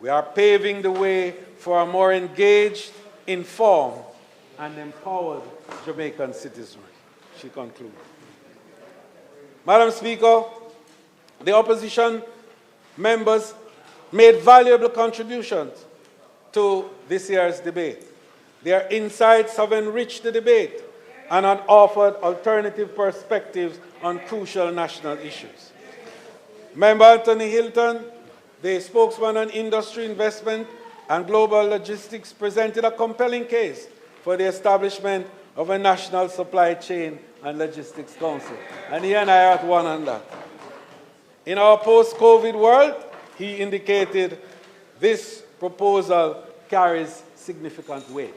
C: We are paving the way for a more engaged, informed, and empowered Jamaican citizenry, she concluded. Madam Speaker, the opposition members made valuable contributions to this year's debate. Their insights have enriched the debate and have offered alternative perspectives on crucial national issues. Member Anthony Hilton, the spokesman on industry, investment, and global logistics, presented a compelling case for the establishment of a national supply chain and logistics council. And he and I are at one on that. In our post-COVID world, he indicated this proposal carries significant weight.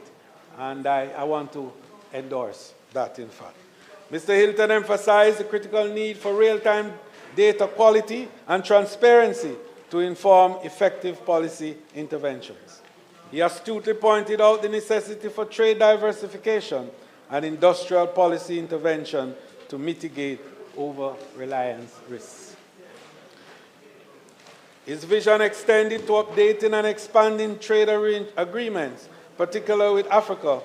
C: And I want to endorse that, in fact. Mr. Hilton emphasized the critical need for real-time data quality and transparency to inform effective policy interventions. He astutely pointed out the necessity for trade diversification and industrial policy intervention to mitigate over-reliance risks. His vision extended to updating and expanding trade agreements, particularly with Africa,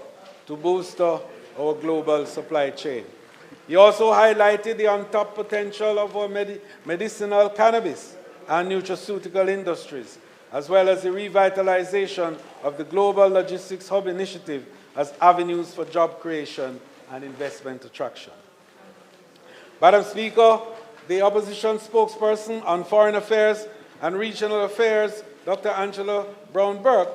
C: to bolster our global supply chain. He also highlighted the untapped potential of our medicinal cannabis and nutraceutical industries, as well as the revitalization of the Global Logistics Hub Initiative as avenues for job creation and investment attraction. Madam Speaker, the opposition spokesperson on Foreign Affairs and Regional Affairs, Dr. Angela Brown-Burke,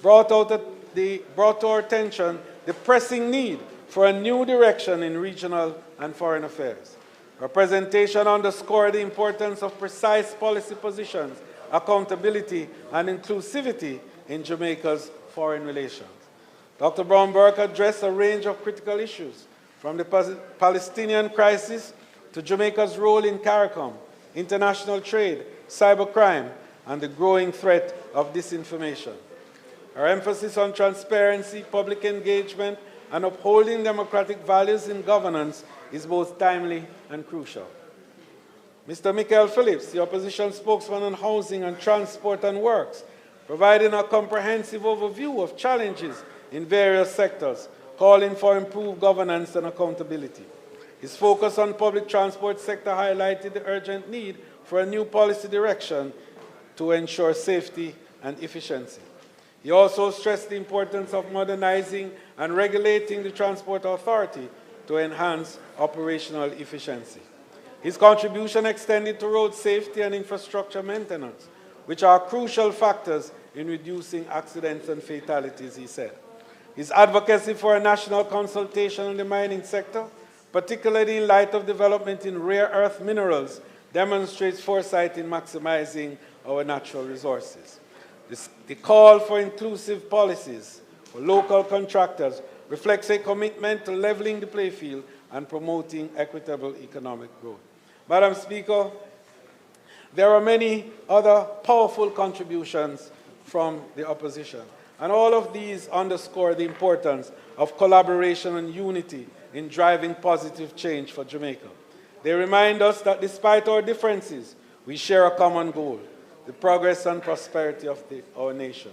C: brought to our attention the pressing need for a new direction in regional and foreign affairs. Her presentation underscored the importance of precise policy positions, accountability, and inclusivity in Jamaica's foreign relations. Dr. Brown-Burke addressed a range of critical issues, from the Palestinian crisis to Jamaica's role in CARICOM, international trade, cybercrime, and the growing threat of disinformation. Her emphasis on transparency, public engagement, and upholding democratic values in governance is both timely and crucial. Mr. Michael Phillips, the opposition spokesman on housing and transport and works, provided a comprehensive overview of challenges in various sectors, calling for improved governance and accountability. His focus on public transport sector highlighted the urgent need for a new policy direction to ensure safety and efficiency. He also stressed the importance of modernizing and regulating the Transport Authority to enhance operational efficiency. His contribution extended to road safety and infrastructure maintenance, which are crucial factors in reducing accidents and fatalities, he said. His advocacy for a national consultation on the mining sector, particularly in light of development in rare earth minerals, demonstrates foresight in maximizing our natural resources. The call for inclusive policies for local contractors reflects a commitment to leveling the playing field and promoting equitable economic growth. Madam Speaker, there are many other powerful contributions from the opposition, and all of these underscore the importance of collaboration and unity in driving positive change for Jamaica. They remind us that despite our differences, we share a common goal: the progress and prosperity of our nation.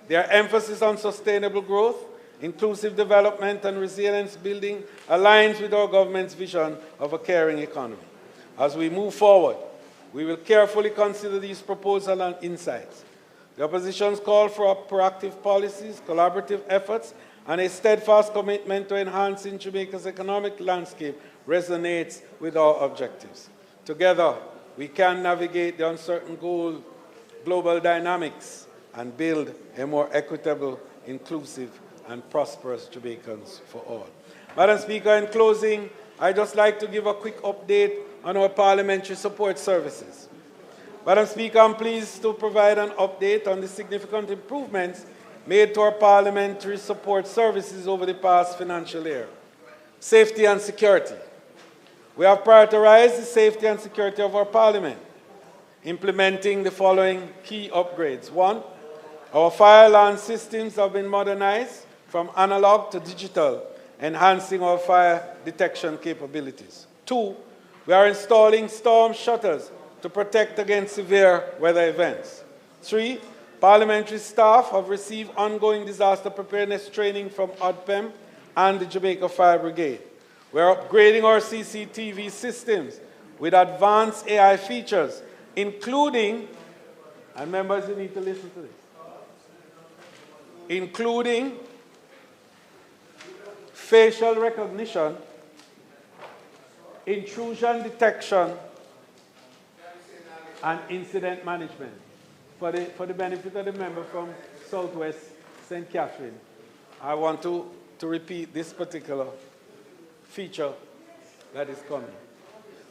C: Their emphasis on sustainable growth, inclusive development, and resilience building aligns with our government's vision of a caring economy. As we move forward, we will carefully consider these proposals and insights. The opposition's call for proactive policies, collaborative efforts, and a steadfast commitment to enhancing Jamaica's economic landscape resonates with our objectives. Together, we can navigate the uncertain global dynamics and build a more equitable, inclusive, and prosperous Jamaicans for all. Madam Speaker, in closing, I'd just like to give a quick update on our parliamentary support services. Madam Speaker, I'm pleased to provide an update on the significant improvements made to our parliamentary support services over the past financial year. Safety and security. We have prioritized the safety and security of our parliament, implementing the following key upgrades. 1, our fire alarm systems have been modernized from analog to digital, enhancing our fire detection capabilities. 2, we are installing storm shutters to protect against severe weather events. 3, parliamentary staff have received ongoing disaster preparedness training from ODPEM and the Jamaica Fire Brigade. We are upgrading our CCTV systems with advanced AI features, including, and members, you need to listen to this, including facial recognition, intrusion detection, and incident management. For the benefit of the member from Southwest St. Catherine, I want to repeat this particular feature that is coming.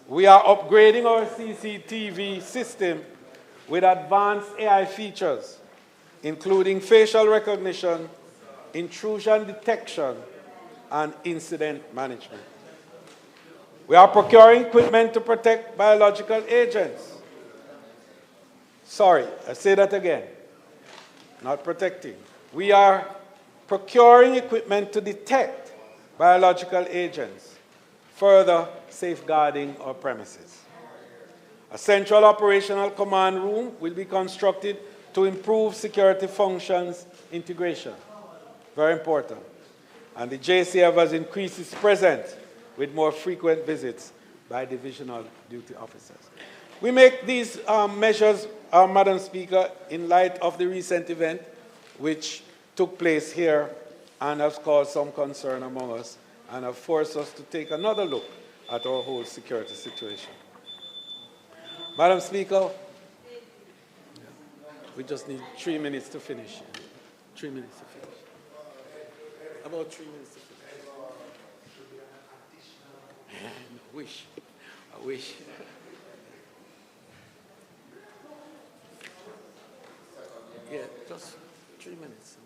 C: We are upgrading our CCTV system with advanced AI features, including facial recognition, intrusion detection, and incident management. We are procuring equipment to protect biological agents. Sorry, I say that again. Not protecting. We are procuring equipment to detect biological agents, further safeguarding our premises. A central operational command room will be constructed to improve security functions integration. Very important. And the JCF has increased its presence with more frequent visits by divisional duty officers. We make these measures, Madam Speaker, in light of the recent event which took place here and has caused some concern among us and have forced us to take another look at our whole security situation. Madam Speaker, we just need 3 minutes to finish. 3 minutes to finish. About 3 minutes to finish. I wish. Yeah, just 3 minutes.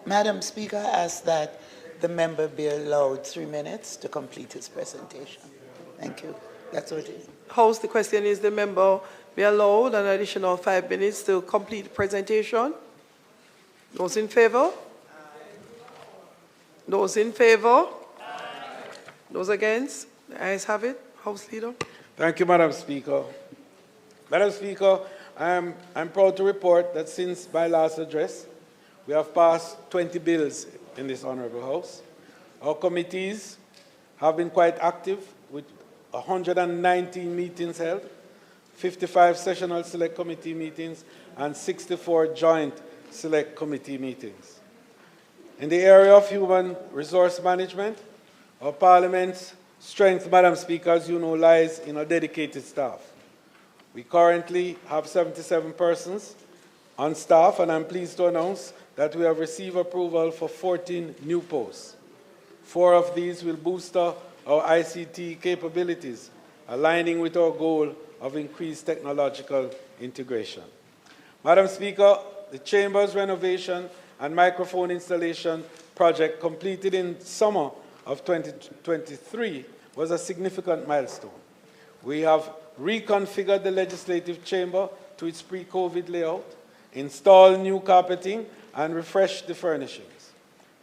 D: Madam Speaker, I ask that the member be allowed 3 minutes to complete his presentation. Thank you. That's what it is.
A: House, the question is the member be allowed an additional 5 minutes to complete the presentation. Those in favor? Those in favor? Those against? The ayes have it. House Leader.
C: Thank you, Madam Speaker. Madam Speaker, I'm proud to report that since my last address, we have passed 20 bills in this Honorable House. Our committees have been quite active with 119 meetings held, 55 sessional select committee meetings, and 64 joint select committee meetings. In the area of human resource management, our Parliament's strength, Madam Speaker, as you know, lies in our dedicated staff. We currently have 77 persons on staff, and I'm pleased to announce that we have received approval for 14 new posts. 4 of these will boost our ICT capabilities, aligning with our goal of increased technological integration. Madam Speaker, the Chamber's renovation and microphone installation project completed in summer of 2023 was a significant milestone. We have reconfigured the legislative chamber to its pre-COVID layout, installed new carpeting, and refreshed the furnishings.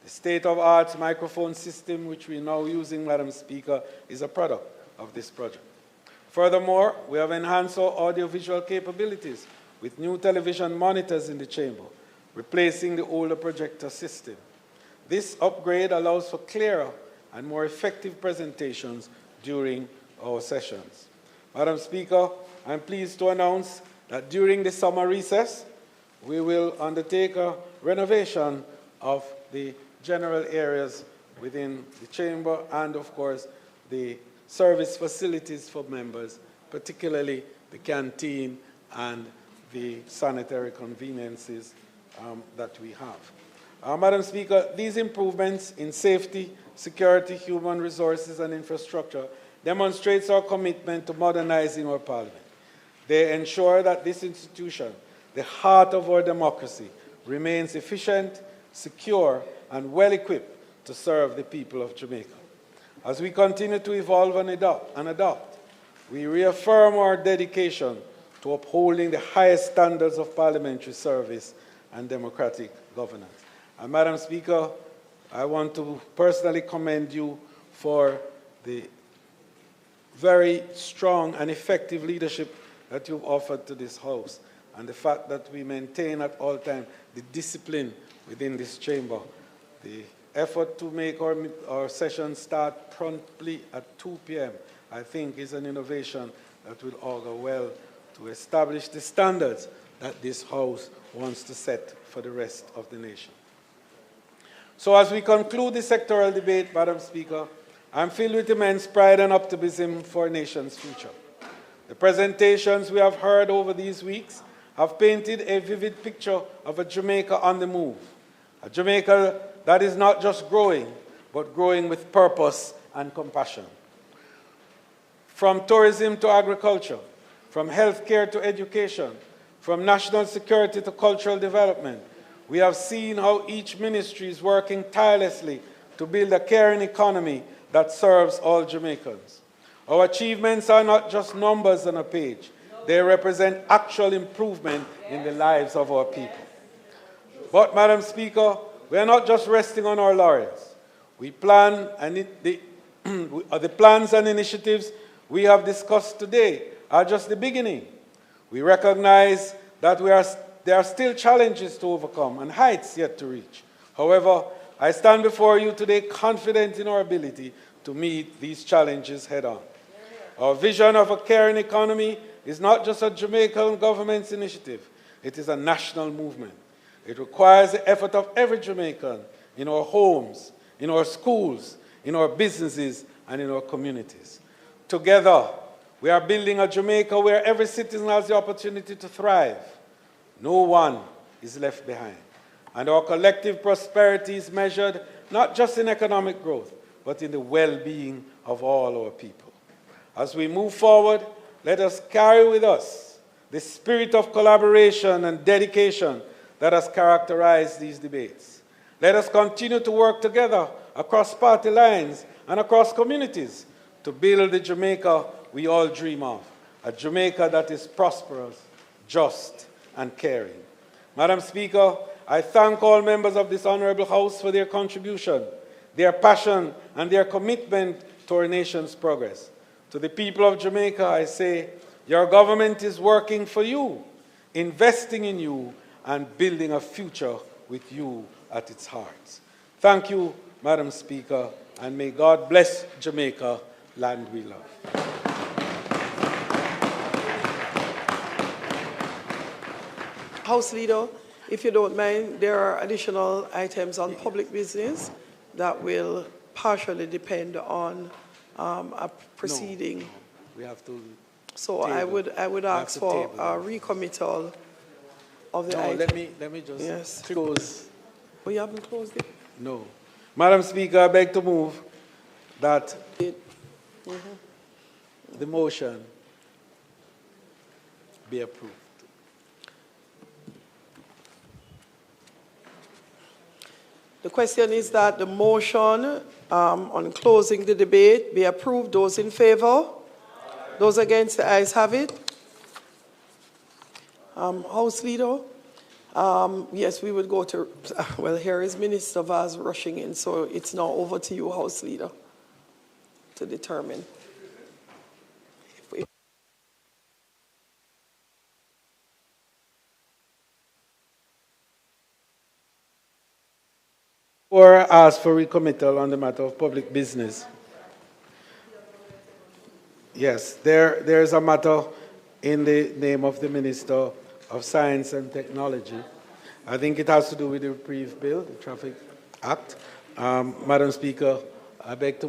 C: The state-of-the-art microphone system, which we're now using, Madam Speaker, is a product of this project. Furthermore, we have enhanced our audiovisual capabilities with new television monitors in the chamber, replacing the older projector system. This upgrade allows for clearer and more effective presentations during our sessions. Madam Speaker, I'm pleased to announce that during the summer recess, we will undertake a renovation of the general areas within the chamber and, of course, the service facilities for members, particularly the canteen and the sanitary conveniences that we have. Madam Speaker, these improvements in safety, security, human resources, and infrastructure demonstrates our commitment to modernizing our parliament. They ensure that this institution, the heart of our democracy, remains efficient, secure, and well-equipped to serve the people of Jamaica. As we continue to evolve and adopt, we reaffirm our dedication to upholding the highest standards of parliamentary service and democratic governance. And Madam Speaker, I want to personally commend you for the very strong and effective leadership that you've offered to this House, and the fact that we maintain at all times the discipline within this chamber. The effort to make our session start promptly at 2 p.m., I think, is an innovation that will augur well to establish the standards that this House wants to set for the rest of the nation. So as we conclude the sectoral debate, Madam Speaker, I'm filled with immense pride and optimism for our nation's future. The presentations we have heard over these weeks have painted a vivid picture of a Jamaica on the move, a Jamaica that is not just growing, but growing with purpose and compassion. From tourism to agriculture, from healthcare to education, from national security to cultural development, we have seen how each ministry is working tirelessly to build a caring economy that serves all Jamaicans. Our achievements are not just numbers on a page. They represent actual improvement in the lives of our people. But, Madam Speaker, we are not just resting on our laurels. The plans and initiatives we have discussed today are just the beginning. We recognize that there are still challenges to overcome and heights yet to reach. However, I stand before you today confident in our ability to meet these challenges head-on. Our vision of a caring economy is not just a Jamaican government's initiative. It is a national movement. It requires the effort of every Jamaican in our homes, in our schools, in our businesses, and in our communities. Together, we are building a Jamaica where every citizen has the opportunity to thrive. No one is left behind. And our collective prosperity is measured not just in economic growth, but in the well-being of all our people. As we move forward, let us carry with us the spirit of collaboration and dedication that has characterized these debates. Let us continue to work together across party lines and across communities to build the Jamaica we all dream of, a Jamaica that is prosperous, just, and caring. Madam Speaker, I thank all members of this Honorable House for their contribution, their passion, and their commitment to our nation's progress. To the people of Jamaica, I say, your government is working for you, investing in you, and building a future with you at its heart. Thank you, Madam Speaker, and may God bless Jamaica, land we love.
A: House Leader, if you don't mind, there are additional items on public business that will partially depend on a proceeding.
C: No, we have to.
A: So
C: table.
A: I would ask for a recommittal of the item.
C: Let me just close.
A: Oh, you haven't closed it?
C: No. Madam Speaker, I beg to move that the motion be approved.
A: The question is that the motion on closing the debate be approved. Those in favor? Those against, the ayes have it. House Leader? Yes, we would go to, well, here is Minister Vaz rushing in, so it's now over to you, House Leader, to determine.
C: Or ask for recommittal on the matter of public business. Yes, there is a matter in the name of the Minister of Science and Technology. I think it has to do with the reprieve bill, the traffic Act. Madam Speaker, I beg to